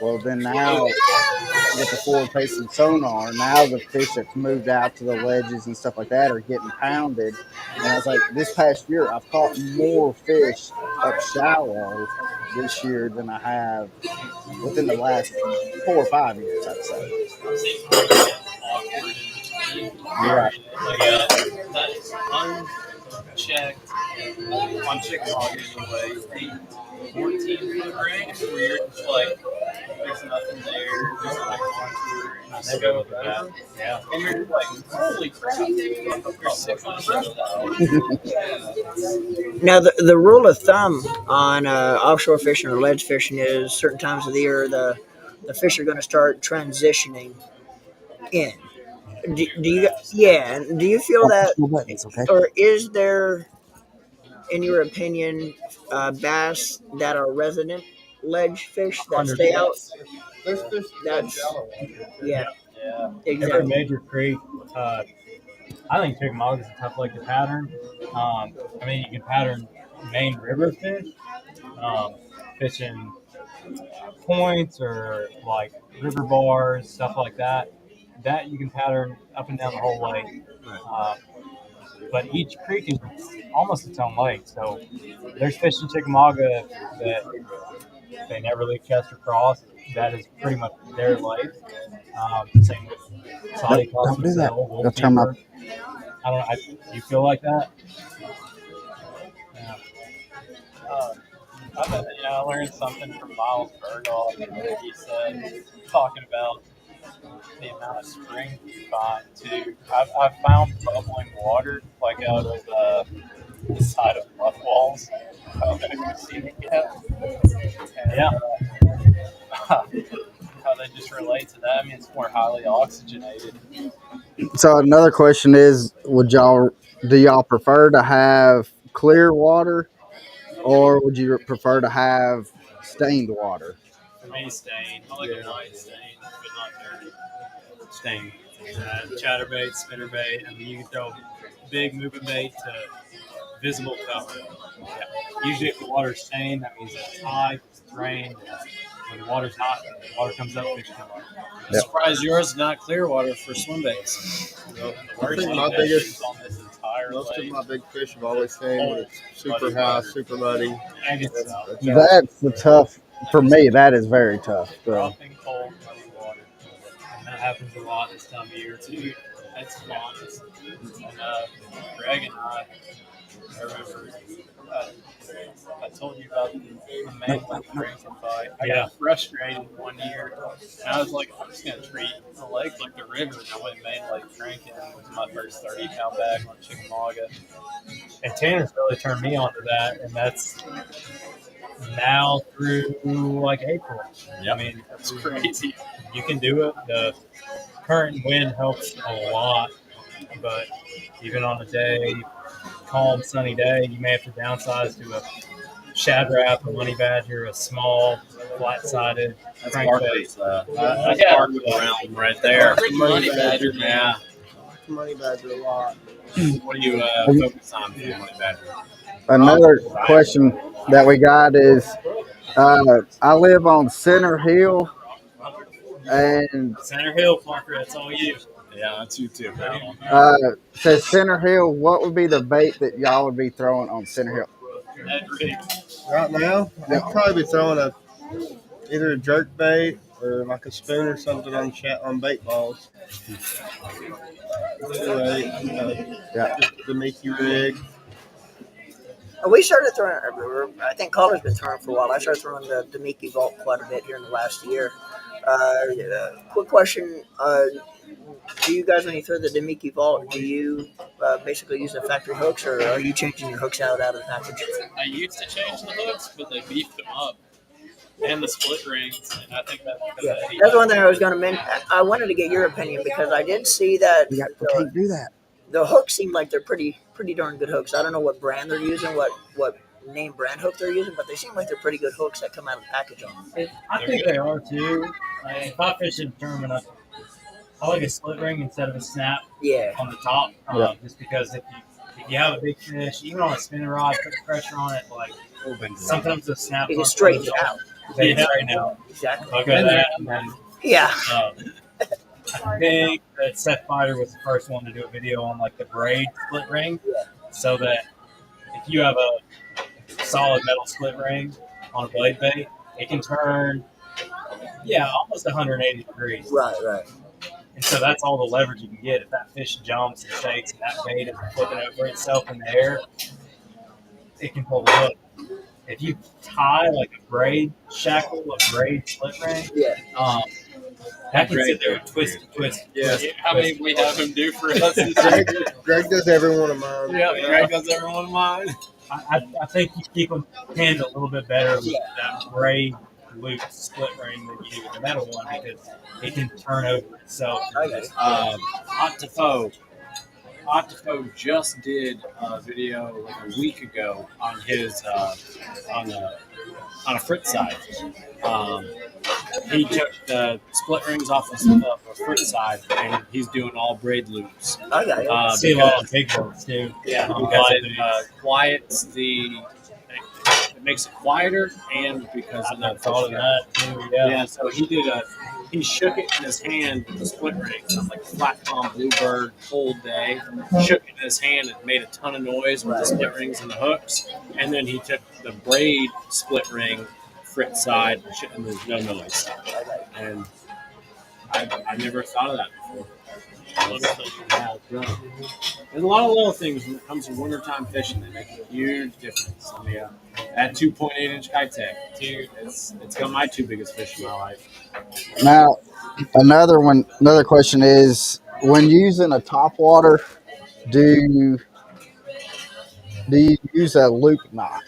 Well, then now with the forward-facing sonar, now the fish that's moved out to the ledges and stuff like that are getting pounded. And I was like, this past year, I've caught more fish up shallow this year than I have within the last 4 or 5 years, I'd say. I've seen it awkward in between. Right. Like that unchecked on chicken hog anyway, 14 foot range where you're just like, there's nothing there, there's no contour, and you just go with that. Yeah. And you're just like, holy crap, there's 600 Now, the rule of thumb on offshore fishing or ledge fishing is certain times of the year the fish are going to start transitioning in. Do you feel that, Okay. or is there, in your opinion, bass that are resident ledge fish that stay out? There's fish That's- shallow. Yeah, Yeah. Every exactly. major creek, I think Chickamauga is a tough lake to pattern. I mean, you can pattern main river fish, fishing points or like river bars, stuff like that. That you can pattern up and down the whole lake. But each creek is almost its own lake. So there's fish in Chickamauga that they never leave Chester Cross. That is pretty much their lake. Same with Saudi Don't do that. They'll turn my- I don't know. You feel like that? I learned something from Miles Berghoff. He said, talking about the amount of spring you find too. I've found bubbling water like out of the side of bluff walls. I don't know if you've seen it yet. And, Yeah. how they just relate to that. I mean, it's more highly oxygenated. So another question is, do y'all prefer to have clear water, or would you prefer to have stained water? For me, stained. I like a light stain, but not dirty. Stain. Chatterbait, spinnerbait. I mean, you can throw big moving bait to visible cover. Yeah. Usually if the water's stained, that means it's high, it's rained. When the water's hot, the water comes up, fish come up. I'm surprised yours is not clear water for swim baits. I think my biggest, most of my big fish have always came when it's super high, super muddy. And it's That's the tough for me. That is very tough. So. dropping cold, muddy water. And that happens a lot this time of year, too. That's fun. And Greg and I remember, I told you about the main drinking fight. I got frustrated one year, and I was like, I'm just going to treat the lake like the river. And I went and made Lake drinking, and it was my first 30-pound bag on Chickamauga. And Tanner's really turned me on to that, and that's now through like April. Yep. I mean, it's crazy. You can do it. The current wind helps a lot, but even on a day, calm, sunny day, you may have to downsize to a Shad Rap, a Money Badger, a small, flat-sided That's crankbait. Barclays. That's Barclays realm right there. Money Badger, Yeah. Money Badger a lot. What do you focus on for your Money Badger? Another question that we got is, I live on Center Hill, and Center Hill, Parker, that's all you. Yeah, that's you too. says Center Hill, what would be the bait that y'all would be throwing on Center Hill? That rig. Right now, I'd probably be throwing either a jerk bait or like a spoon or something on bait balls. Yeah. Just the Mickey rig. We started throwing, I think Calder's been throwing for a while. I started throwing the Demiki Vault quite a bit here in the last year. Quick question. Do you guys, when you throw the Demiki Vault, do you basically use the factory hooks, or are you changing your hooks out of the package? I used to change the hooks, but they beefed them up. And the split rings, and I think that's because of That's one thing I was going to mention. I wanted to get your opinion because I did see that We can't do that. the hooks seem like they're pretty darn good hooks. I don't know what brand they're using, what name brand hook they're using, but they seem like they're pretty good hooks that come out of the package on them. I think they are too. If I fish in a tournament, I like a split ring instead of a snap Yeah. on the top, Yeah. just because if you have a big fish, even on a spinning rod, put pressure on it, like sometimes the snap You can straighten it out. They straighten out. Exactly. I'll go that, and then Yeah. I think that Seth Fighter was the first one to do a video on like the braid split ring, so that if you have a solid metal split ring on a blade bait, it can turn, almost 180 degrees. Right. And so that's all the leverage you can get. If that fish jumps and shakes and that bait is flipping over itself in the air, it can pull the hook. If you tie like a braid shackle, a braid split ring, Yeah. that can sit there and twist. Yeah. How many we have him do for us? Greg does every one of mine. Yeah, Greg does every one of mine. I think you keep them pinned a little bit better with that braid loop split ring than you do with the metal one because it can turn over itself. Octafo just did a video like a week ago on his on a Fritz side. He took the split rings off of a Fritz side and he's doing all braid loops. Okay. See a lot of big ones too. Yeah, Because because it quiets it makes it quieter and because of I the thought of that too. Yeah, so he shook it in his hand with the split rings on like flat palm bluebird cold day. Shook it in his hand and made a ton of noise with the split rings and the hooks. And then he took the braid split ring Fritz side and there's no noise. And I never thought of that before. There's a lot of little things when it comes to wintertime fishing that make a huge difference. I mean, that 2.8-inch Kitech, dude, it's got my two biggest fish in my life. Now, another question is, when using a topwater, do you use a loop knot?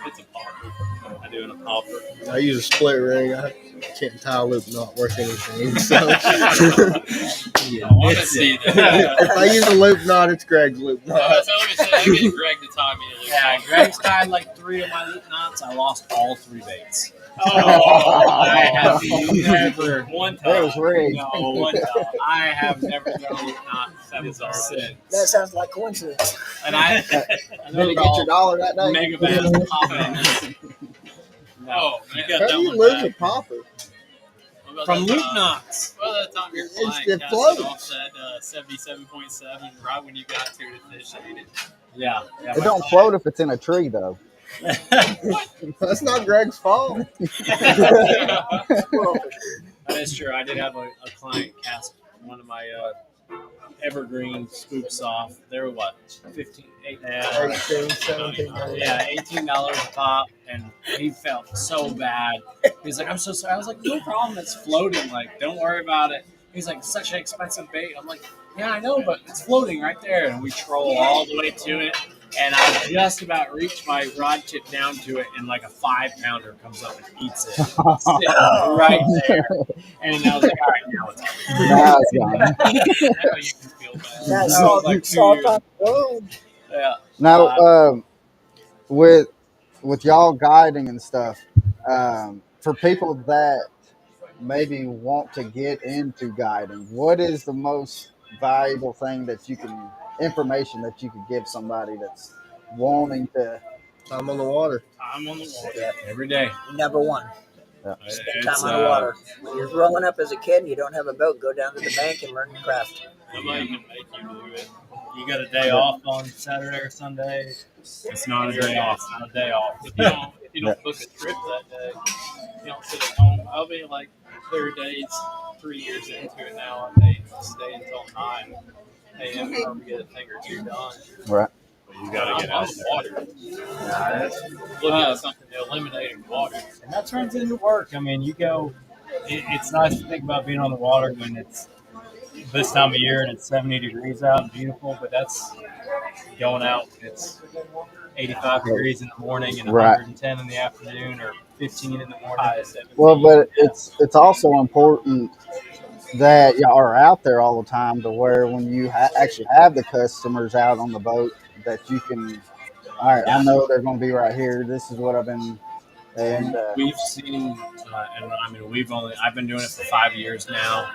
It's a popper. I do in a popper. I use a split ring. I can't tie a loop knot worth anything. So I want to see that. if I use a loop knot, it's Greg's loop I knot. was going to say, I get Greg to tie me a loop Yeah, knot. Greg's tied like 3 of my loop knots. I lost all 3 baits. I have never. One It time. was rigged. No, one time. I have never thrown loop knots since. That sounds like coincidence. And I Did know you they're get your all dollar that day? mega bass popping. No, Oh, man. How that do you one lose back. a popper? What about from that loop time? knots. Well, that time you're It's flying, the casting float. off that 77.7 right when you got to the fish ate it. Yeah. It don't float if it's in a tree, though. That's not Greg's fault. Well, That is true. I did have a client cast one of my evergreen scoops off. They were what, 15, 8, 18, 17. yeah, $18 a pop, and he felt so bad. He's like, "I'm so sorry." I was like, "No problem. It's floating. Like, don't worry about it." He's like, "Such an expensive bait." I'm like, "Yeah, I know, but it's floating right there." And we troll all the way to it, and I just about reach my rod tip down to it, and like a 5-pounder comes up and eats it, sitting right there. And I was like, "All right, now it's gone." Now it's gone. Now you can feel bad. that's That salt, was like 2 salt years. on the wound. Yeah. Now, with y'all guiding and stuff, for people that maybe want to get into guiding, what is the most valuable thing that you can information that you could give somebody that's wanting to? I'm on the water. I'm on the water. Yeah. Every day. Number one, It's, spend time on the water. When you're growing up as a kid and you don't have a boat, go down to the bank and learn to craft. Nobody can make you do it. You got a day off on Saturday or Sunday. It's not a day off. It's not a day off. If you don't book a trip that day, you don't sit at home. I'll be like, there are days 3 years into it now, I may stay until 9 a.m. before we get a thing or two done. Right. You gotta get I'm out on the there. water. Look at something eliminating water. And that turns into work. I mean, you go. It's nice to think about being on the water when it's this time of year and it's 70 degrees out and beautiful, but that's going out. It's 85 degrees in the morning and Right. 110 in the afternoon or 15 in the morning. Well, but it's also important that y'all are out there all the time to where when you actually have the customers out on the boat that you can. All right, I know they're going to be right here. This is what I've been, and We've seen, and I mean, I've been doing it for 5 years now.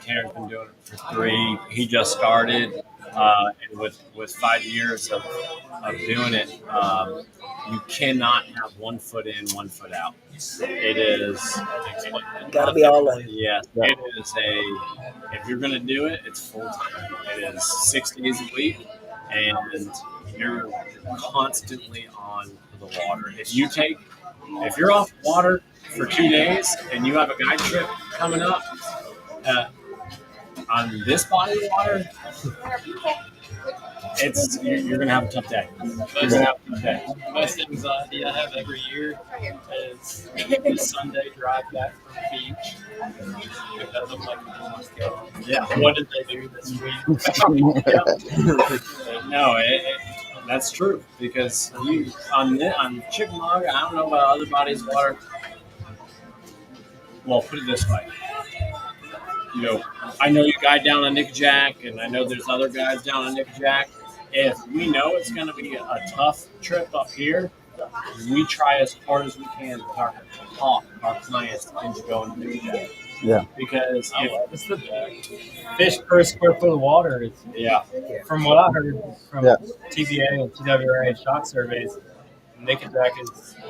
Tanner's been doing it for 3. He just started, and with 5 years of doing it, you cannot have 1 foot in, 1 foot out. It is Gotta be all in. Yes, it is if you're going to do it, it's full time. It is 6 days a week, and you're constantly on the water. If you're off water for 2 days and you have a guide trip coming up on this body of water, you're going to have a tough day. The most anxiety I have every year is the Sunday drive back from the beach because I'm like, oh my God, Yeah. what did they do this week? No, that's true because on Chickamauga, I don't know about other bodies of water. Well, put it this way. You know, I know you guide down on Nickajack, and I know there's other guys down on Nickajack. If we know it's going to be a tough trip up here, we try as hard as we can to talk our clients into going to Nickajack. Yeah. Because It's the fish per square foot of water. From what I heard from TVA and TWRA shock surveys, Nickajack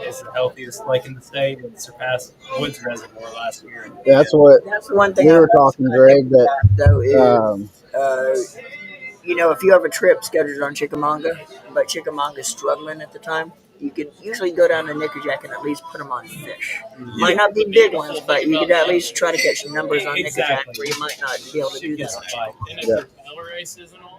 is the healthiest lake in the state and surpassed Woods Reservoir last year. that's what That's the one thing we I were talking, Greg. That though is, if you have a trip scheduled on Chickamauga, but Chickamauga's struggling at the time, you could usually go down to Nickajack and at least put them on fish. Might not be big ones, but you could at least try to catch numbers on Nickajack where you might not be able to do that. And if there's battle races and all,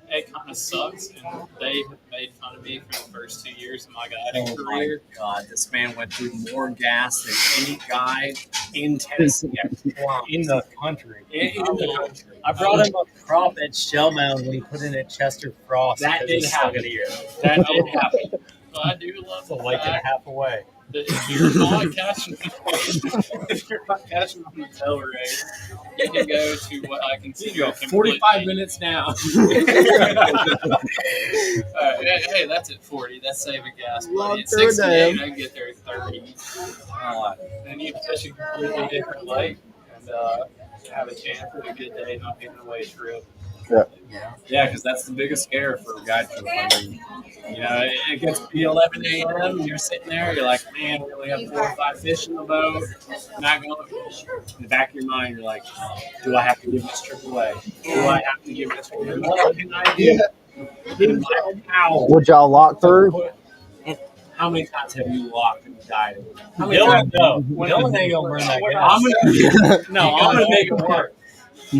it kind of sucks. And they have made fun of me for the first 2 years of my guiding career. God, this man went through more gas than any guy in Tennessee. In the country. In the country. I brought him a prop at Shellbound when he put in at Chester Frost. That because did he's happen stuck here. That did happen. But I do love It's a the lake and a fact half away. If you're not catching, if you're not catching on the tail race, you can go to what I consider a 45 minutes now. Hey, that's at 40. That's saving gas, Walk buddy. At through 68, them. I can get there at 30. Then you fish a completely different lake and have a chance at a good day, not giving away a trip. Yeah, because that's the biggest scare for a guide trip. I mean, it gets to be 11 a.m. and you're sitting there. You're like, man, we only have 4 or 5 fish in the boat. Not going to fish. In the back of your mind, you're like, do I have to give this trip away? Do I have to give this trip away? What can I do? How? Would y'all lock through? How many times have you locked and died? How many Dylan, times? no. Dylan ain't gonna burn that gas. I'm gonna make it work.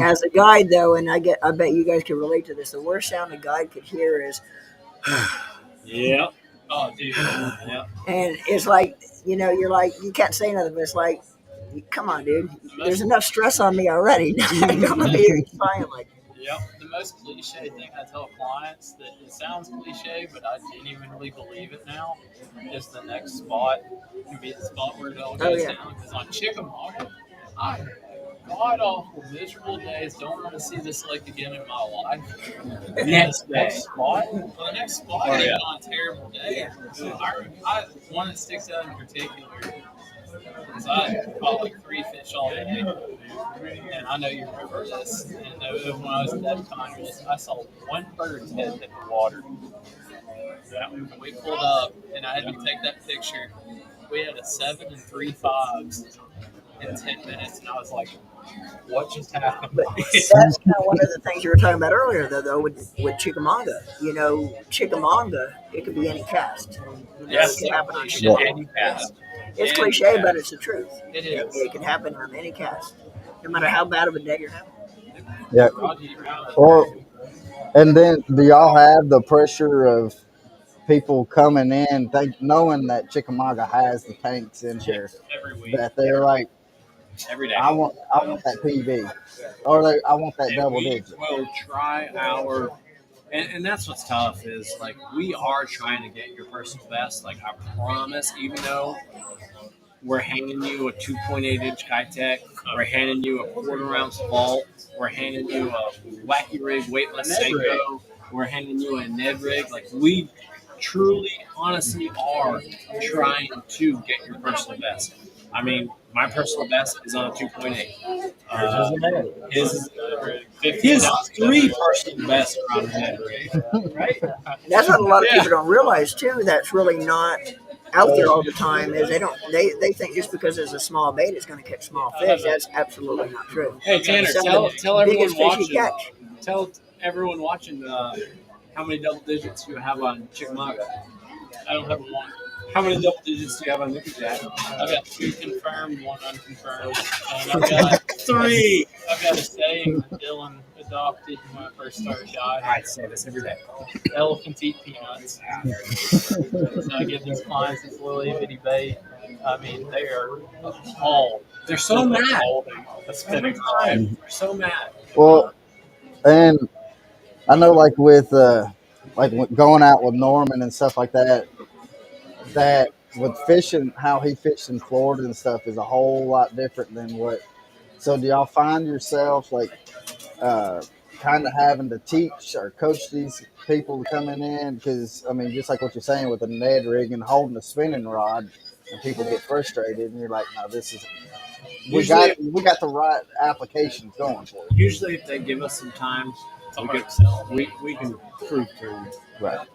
As a guide, though, and I bet you guys can relate to this. The worst sound a guide could hear is, Yeah. Oh, dude. Yeah. and it's like, you're like, you can't say nothing, but it's like, come on, dude. There's enough stress on me already. I'm gonna be crying like. Yep. The most cliche thing I tell clients that it sounds cliche, but I genuinely believe it now, is the next spot can be the spot where it all goes down. Because on Chickamauga, I have god awful miserable days. Don't want to see this lake again in my life. Next day. Next spot, the next spot is on a terrible day. I one that sticks out in particular. Because I caught like 3 fish all day, and I know you remember this. And when I was at that Congress, I saw one bird's head hit the water. We pulled up, and I had to take that picture. We had a 7 and 3 5s in 10 minutes, and I was like, "What just happened?" But that's kind of one of the things you were talking about earlier, though, with Chickamauga. Chickamauga, it could be any cast. Yes, it can happen on yeah. Chickamauga. Cast. It's Any cliche, cast. but it's the truth. It is. It can happen on any cast, no matter how bad of a day you're having. Yeah. Roger, you're out. Well, and then do y'all have the pressure of people coming in, knowing that Chickamauga has the tanks in here, Every week. that they're like, Every day. I want that PB, or I want that And double we digit. will try our, and that's what's tough is like we are trying to get your personal best. Like I promise, even though we're handing you a 2.8-inch Kitech, we're handing you a quarter-ounce vault, we're handing you a wacky rig weightless Seiko, we're handing you a Ned rig. Like we truly, honestly are trying to get your personal best. I mean, my personal best is on a 2.8. His 3 personal best are on a Ned rig, right? That's what a lot of people don't realize too. That's really not out there all the time. Is they think just because it's a small bait, it's going to catch small fish. That's absolutely not true. Hey Tanner, Some tell of the everyone biggest fish you watching. catch. Tell everyone watching how many double digits you have on Chickamauga. I don't have one. How many double digits do you have on Nicky Jack? I've got 2 confirmed, 1 unconfirmed. And I've got 3. I've got a saying that Dylan adopted when I first started guiding. I say this every day. Elephants eat peanuts. So I give these clients this little bitty bait. I mean, they are appalled. They're so mad. Holding a spinning rod. They're so mad. Well, and I know like with going out with Norman and stuff like that, that with fishing, how he fished in Florida and stuff is a whole lot different than what. So do y'all find yourself like kind of having to teach or coach these people coming in? Because I mean, just like what you're saying with a Ned rig and holding a spinning rod, and people get frustrated, and you're like, no, this is. We got the right applications going for it. Usually, if they give us some time, we can prove to them. Right.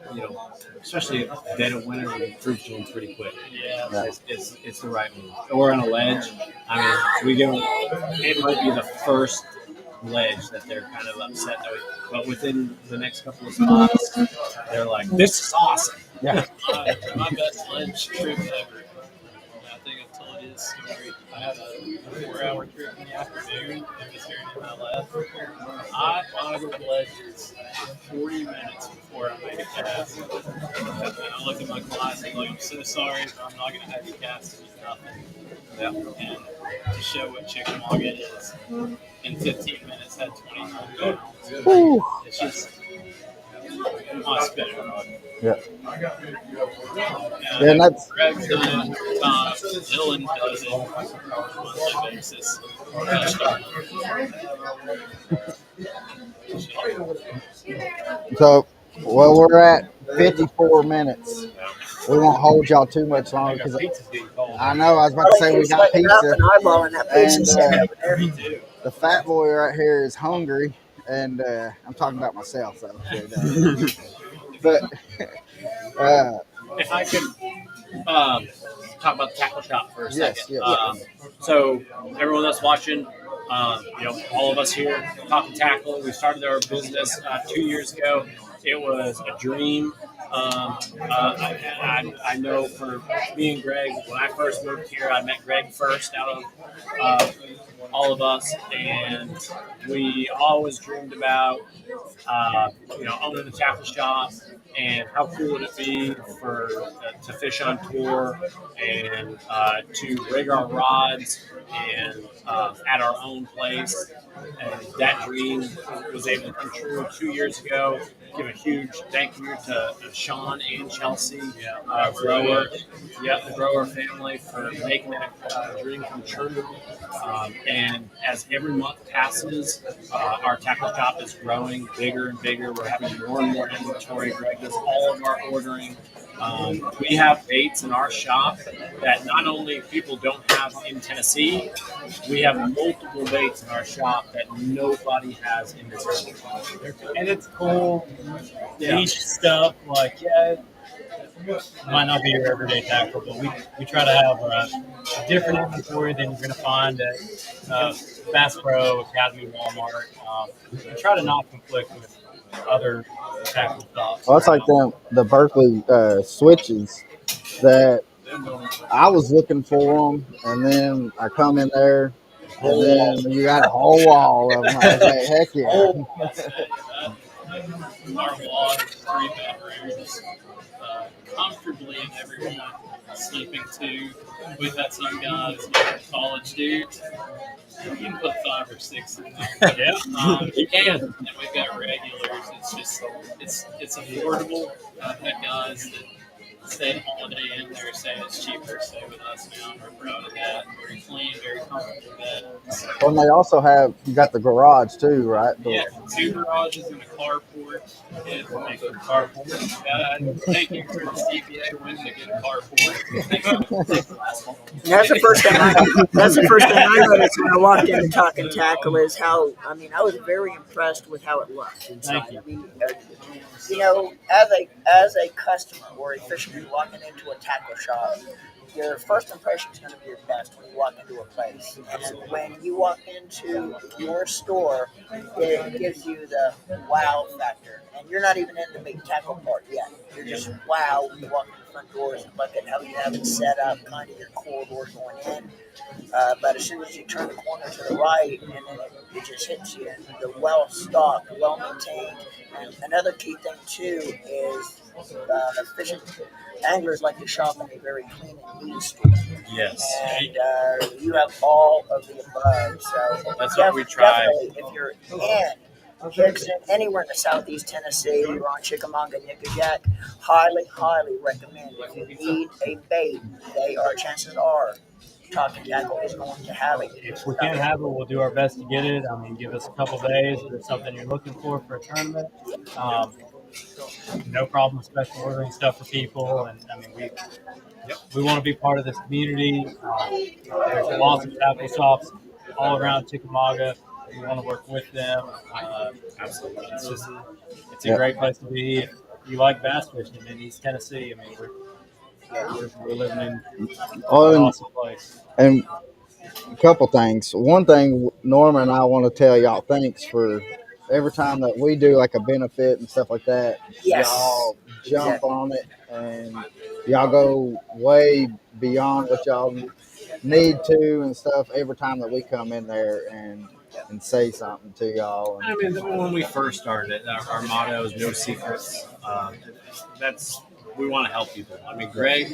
Especially if dead of winter, we can prove to them pretty quick. Yeah. Right. It's the right move. Or on a ledge. I mean, we give them. It might be the first ledge that they're kind of upset that but within the next couple of spots, they're like, "This is awesome." Yeah. My best ledge trip ever. I think I've told you this story. I had a 4-hour trip in the afternoon and was here in my left. I followed ledges for 40 minutes before I made a cast. And I looked at my clients and I'm so sorry, but I'm not going to have you cast nothing. And to show what Chickamauga is, in 15 minutes had 29 pounds. It's just my spinning rod. Yeah. And And that's Greg's done it Dylan does it on a monthly basis. So, well, we're at 54 minutes. We won't hold y'all too much longer because Pizza's getting cold. I know I was about to say we It's got like an pizza. eyeballing that pizza And, sitting over there. Me too. The fat boy right here is hungry, and I'm talking about myself, though. But If I could talk about the tackle shop for a Yes, second. yes. So everyone that's watching, all of us here, Talking Tackle, we started our business 2 years ago. It was a dream. I know for me and Greg, when I first moved here, I met Greg first out of all of us, and we always dreamed about owning a tackle shop. And how cool would it be for to fish on tour and to rig our rods and at our own place? And that dream was able to come true 2 years ago. Give a huge thank you to Sean and Chelsea, grower, the grower family for making that dream come true. And as every month passes, our tackle shop is growing bigger and bigger. We're having more and more inventory. Greg does all of our ordering. We have baits in our shop that not only people don't have in Tennessee, we have multiple baits in our shop that nobody has in this area. And it's cool. Yeah. Niche stuff, like, it might not be your everyday tackle, but we try to have a different inventory than you're going to find at Bass Pro, Academy, Walmart. We try to not conflict with other tackle shops. well, it's like the Berkeley switches that I was looking for them, and then I come in there, and then you got a whole wall of them. I was like, heck yeah. Our wall is 3 bedrooms, comfortably, and everyone sleeping too. We've had some guys, college dudes. You can put 5 or 6 in there. Yeah, you can. And we've got regulars. It's just it's affordable. I've had guys that stay at Holiday Inn there saying it's cheaper to stay with us now, and we're proud of that. Very clean, very comfortable bed. Well, and they also have, you got the garage too, right? Yeah, 2 garages and a carport. Carport. Thank you for the CPA win to get a carport. That's the first thing I noticed when I walked into Talking Tackle is how, I was very impressed with how it looked inside. Thank you. As a customer or a fisherman walking into a tackle shop, your first impression is going to be your best when you walk into a place. And when you walk into your store, it gives you the wow factor. And you're not even in the big tackle part yet. You're just wow when you walk in the front doors and look at how you have it set up, kind of your corridor going in. But as soon as you turn the corner to the right, and then it just hits you, the well-stocked, well-maintained. And another key thing, too, is the fishing anglers like to shop in a very clean and neat store. Yes. And you have all of the above. So That's what we try. Definitely, if you're in Dixon, anywhere in the southeast Tennessee, you're on Chickamauga, Nickajack, highly, highly recommend. If you need a bait, chances are Talking Tackle is going to have it. If we can't have it, we'll do our best to get it. Give us a couple days if it's something you're looking for a tournament. No problem with special ordering stuff for people. And we want to be part of this community. There's lots of tackle shops all around Chickamauga. We want to work with them. Absolutely. It's a great place to be. If you like bass fishing in East Tennessee, we're living in an awesome place. And a couple things. One thing, Norma and I want to tell y'all thanks for every time that we do like a benefit and stuff like that. Yes. Y'all jump on it, and y'all go way beyond what y'all need to and stuff every time that we come in there and say something to y'all. When we first started, our motto is no secrets. We want to help people. Greg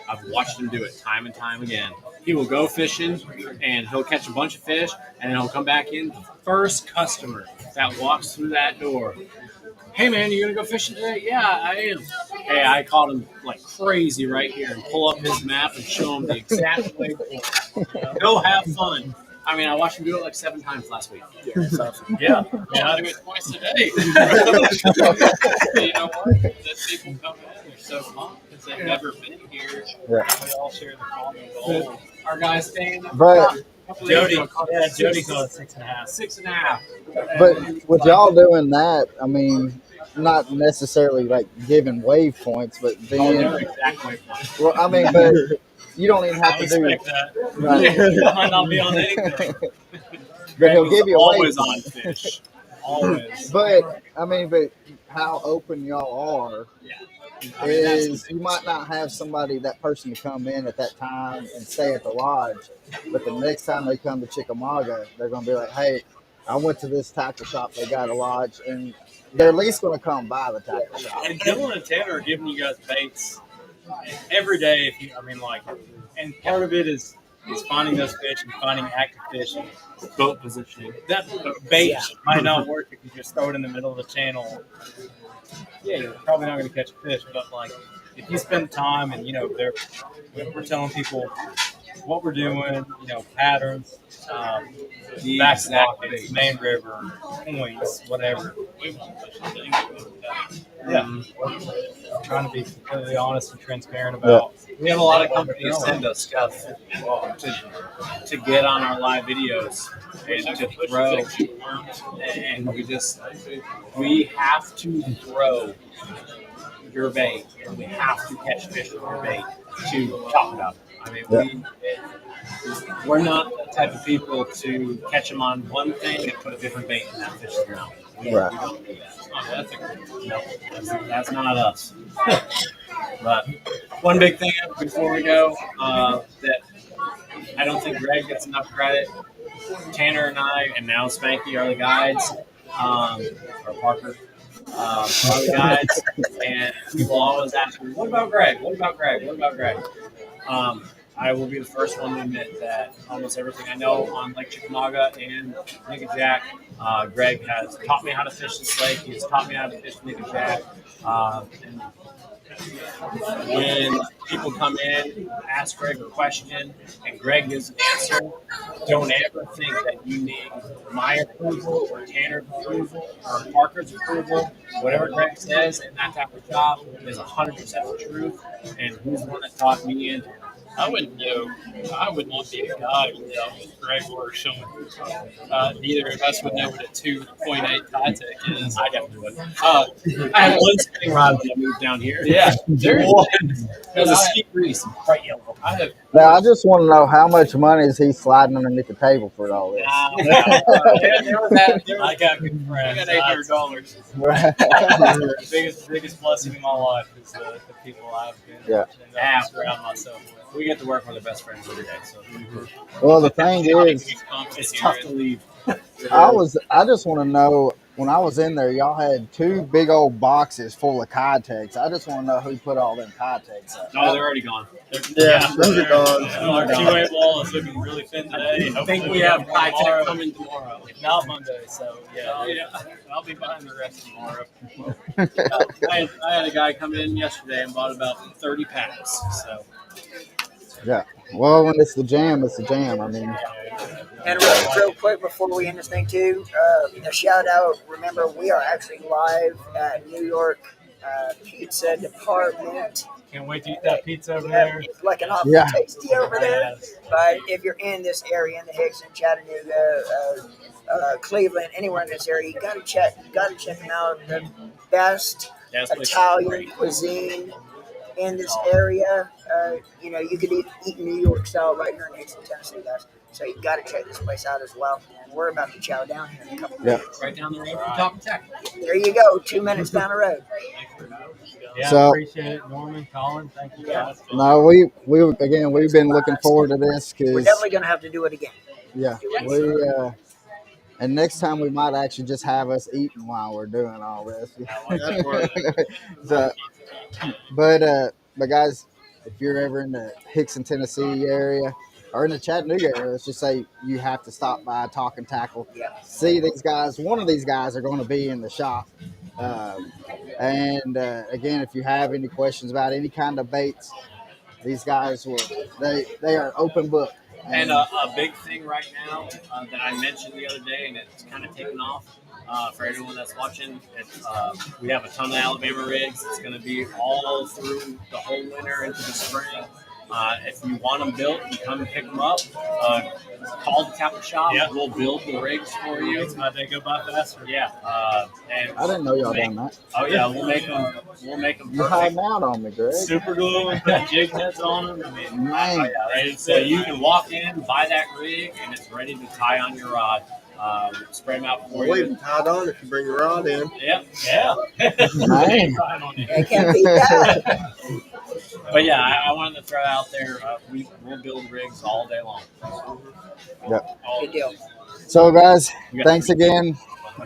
I've watched him do it time and time again. He will go fishing and he'll catch a bunch of fish and then he'll come back in. The first customer that walks through that door, hey man, you gonna go fishing today? Yeah, I am. Hey, I caught him like crazy right here, and pull up his map and show him the exact way. Go have fun. I mean, I watched him do it like 7 times last week. So, yeah. I do it twice a day. You know what? The people come in, they're so pumped because they've never been here. Yeah. We all share the common goal. Our guy staying up. But Jody caught it 6.5. 6.5. but with y'all doing that, I mean, not necessarily like giving wave points, but Oh, then they're exact waypoint. well, I mean, but you don't even have I to do. expect that. Right. Might not be on anything. But he'll give you a always wave. on fish. Always. But I mean, but how open y'all are Yeah. I mean, that's is you might not have that person to come in at that time and stay at the lodge, but the next time they come to Chickamauga, they're going to be like, hey, I went to this tackle shop, they got a lodge, and they're at least going to come by the tackle shop. And Dylan and Tanner are giving you guys baits every day. If you, I mean, like, and part of it is finding those fish and finding active fish and boat positioning. That bait might not work if you just throw it in the middle of the channel. Yeah, you're probably not going to catch a fish, but like if you spend time and we're telling people what we're doing, patterns, back pockets, main river, points, whatever. We won't push a thing. Yeah, trying to be completely honest and transparent about. We have a lot of companies send us stuff to get on our live videos and to throw, and we have to throw your bait, and we have to catch fish with your bait to talk about it. I mean, we're not the type of people to catch them on one thing and put a different bait in that fish's mouth. We don't do that. It's not ethical. No, that's not us. But one big thing before we go that I don't think Greg gets enough credit. Tanner and I, and now Spanky are the guides, or Parker. Are the guides, and people always ask me, "What about Greg? What about Greg? What about Greg?" I will be the first one to admit that almost everything I know on Lake Chickamauga and Nickajack, Greg has taught me how to fish this lake. He has taught me how to fish Nickajack. And when people come in, ask Greg a question, and Greg gives an answer, don't ever think that you need my approval or Tanner's approval or Parker's approval. Whatever Greg says in that type of job is 100% the truth, and he's the one that taught me into it. I wouldn't want be a guy without Greg or showing. Neither of us would know what a 2.8 Titec is. I definitely would. I had one spinning rod when I moved down here. Yeah, It was a ski grease, bright yellow. Now, I just want to know how much money is he sliding underneath the table for all this? I got good I friends. got $800. The biggest blessing in my life is the people I've been around myself with. We get to work with our best friends every day. So Well, the thing is, it's tough to leave. I just want to know, when I was in there, y'all had 2 big old boxes full of Kytex. I just want to know who put all them Kytex up. No, they're already gone. Yeah, those are gone. Our 2-way wall is looking really thin today. I think we have Kytech coming tomorrow. If not Monday, so yeah. I'll be buying the rest tomorrow. I had a guy come in yesterday and bought about 30 packs. So Yeah. Well, when it's the jam, it's the jam. I mean, And real quick before we end this thing too, a shout out. Remember, we are actually live at New York Pizza Department. Can't wait to eat that pizza over there. It's like an awful Yeah. tasty over there. But if you're in this area, in the Hickson, Chattanooga, Cleveland, anywhere in this area, you gotta check them out. The best Italian cuisine in this area. You could eat New York style right here in Hickson, Tennessee, guys. So you got to check this place out as well. And we're about to chow down here in a couple of minutes. right down the road from Top Tech. There you go, 2 minutes down the road. Yeah, So- appreciate it, Norman, Colin. Thank you guys. no, we've been looking forward to this We're because, definitely going to have to do it again. and next time we might actually just have us eating while we're doing all this. That's worth it. So, but guys, if you're ever in the Hickson, Tennessee area or in the Chattanooga area, let's just say you have to stop by Talking Tackle. Yeah. See these guys. One of these guys are going to be in the shop. And again, if you have any questions about any kind of baits, these guys will. They are open book. And a big thing right now that I mentioned the other day, and it's kind of taken off for everyone that's watching. We have a ton of Alabama rigs. It's going to be all through the whole winter into the spring. If you want them built, you come pick them up. Call the tackle shop. Yep. We'll build the rigs for you. Makes my day go by faster. Yeah. And I didn't know y'all done that. Oh yeah, we'll make them. We'll make them You're perfect. hiding out on me, Greg. Super glue and put jig heads on them. I mean, Man, So you can walk in, buy that rig, and it's ready to tie on your rod. Spray them out for We'll you. even tie it on if you bring your rod in. Yep. yeah. man. I can't beat that. But yeah, I wanted to throw out there. We'll build rigs all day long. Yep. Good deal. So, guys, thanks again,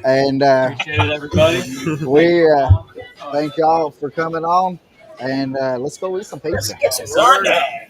and Appreciate it, everybody. we thank y'all for coming on. And let's go eat some pizza. Get some Sunday.